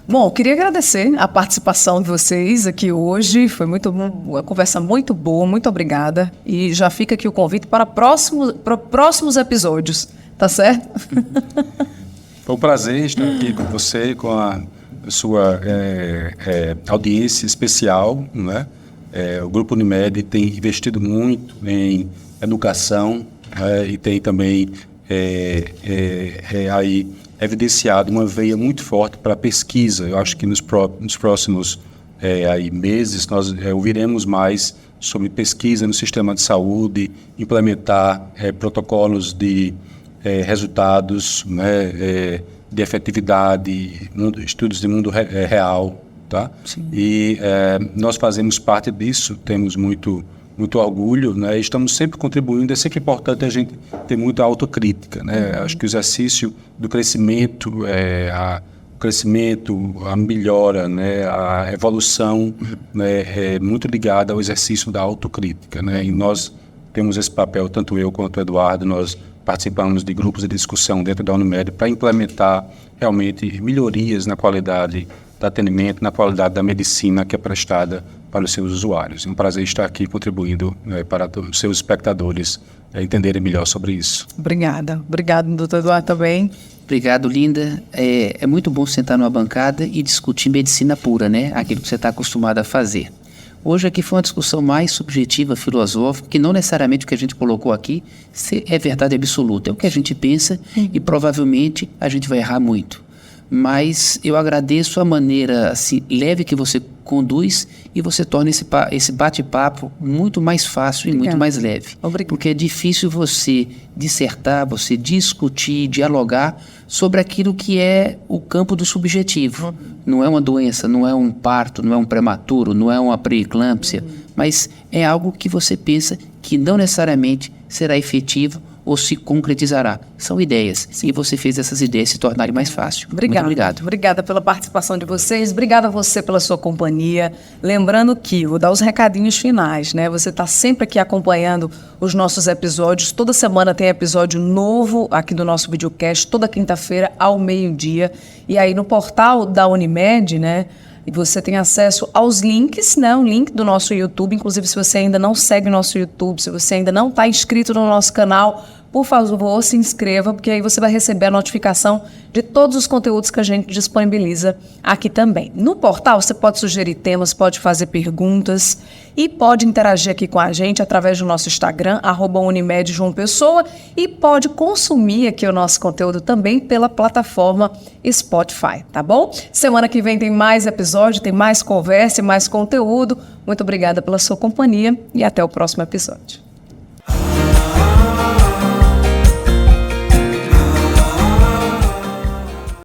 Bom, eu queria agradecer a participação de vocês aqui hoje. Foi uma conversa muito boa, muito obrigada. E já fica aqui o convite para próximos episódios, tá certo? Foi um prazer estar aqui com você, com a sua audiência especial, né? O Grupo Unimed tem investido muito em educação e tem também aí evidenciado uma veia muito forte para a pesquisa. Eu acho que nos próximos meses nós ouviremos mais sobre pesquisa no sistema de saúde, implementar protocolos de resultados, né, de efetividade, estudos de mundo real, tá? E nós fazemos parte disso, temos muito orgulho, né? Estamos sempre contribuindo. É sempre importante a gente ter muita autocrítica, né? Acho que o exercício do crescimento, a melhora, né? A evolução, né? É muito ligada ao exercício da autocrítica, né? E nós temos esse papel, tanto eu quanto o Eduardo, nós participamos de grupos de discussão dentro da Unimed para implementar realmente melhorias na qualidade do atendimento, na qualidade da medicina que é prestada para os seus usuários. É um prazer estar aqui contribuindo para os seus espectadores entenderem melhor sobre isso. Obrigada, doutor Eduardo, também. Obrigado, Linda. É muito bom sentar numa bancada e discutir medicina pura, né? Aquilo que você está acostumado a fazer. Hoje aqui foi uma discussão mais subjetiva, filosófica, que não necessariamente o que a gente colocou aqui é verdade absoluta. É o que a gente pensa e provavelmente a gente vai errar muito. Mas eu agradeço a maneira assim, leve que você conduz e você torna esse bate-papo muito mais fácil e muito mais leve. Obrigada. Porque é difícil você dissertar, você discutir, dialogar sobre aquilo que é o campo do subjetivo. Não é uma doença, não é um parto, não é um prematuro, não é uma pré-eclâmpsia, mas é algo que você pensa que não necessariamente será efetivo ou se concretizará. São ideias. Sim. E você fez essas ideias se tornarem mais fácil. Obrigada. Muito obrigado. Obrigada pela participação de vocês. Obrigada a você pela sua companhia. Lembrando que, vou dar os recadinhos finais, né? Você está sempre aqui acompanhando os nossos episódios. Toda semana tem episódio novo aqui do nosso videocast, toda quinta-feira ao meio-dia. E aí no portal da Unimed, né? E você tem acesso aos links, né? Um link do nosso YouTube. Inclusive, se você ainda não segue o nosso YouTube, se você ainda não está inscrito no nosso canal, por favor, se inscreva, porque aí você vai receber a notificação de todos os conteúdos que a gente disponibiliza aqui também. No portal, você pode sugerir temas, pode fazer perguntas e pode interagir aqui com a gente através do nosso Instagram, @UnimedJoãoPessoa, e pode consumir aqui o nosso conteúdo também pela plataforma Spotify, tá bom? Semana que vem tem mais episódio, tem mais conversa e mais conteúdo. Muito obrigada pela sua companhia e até o próximo episódio.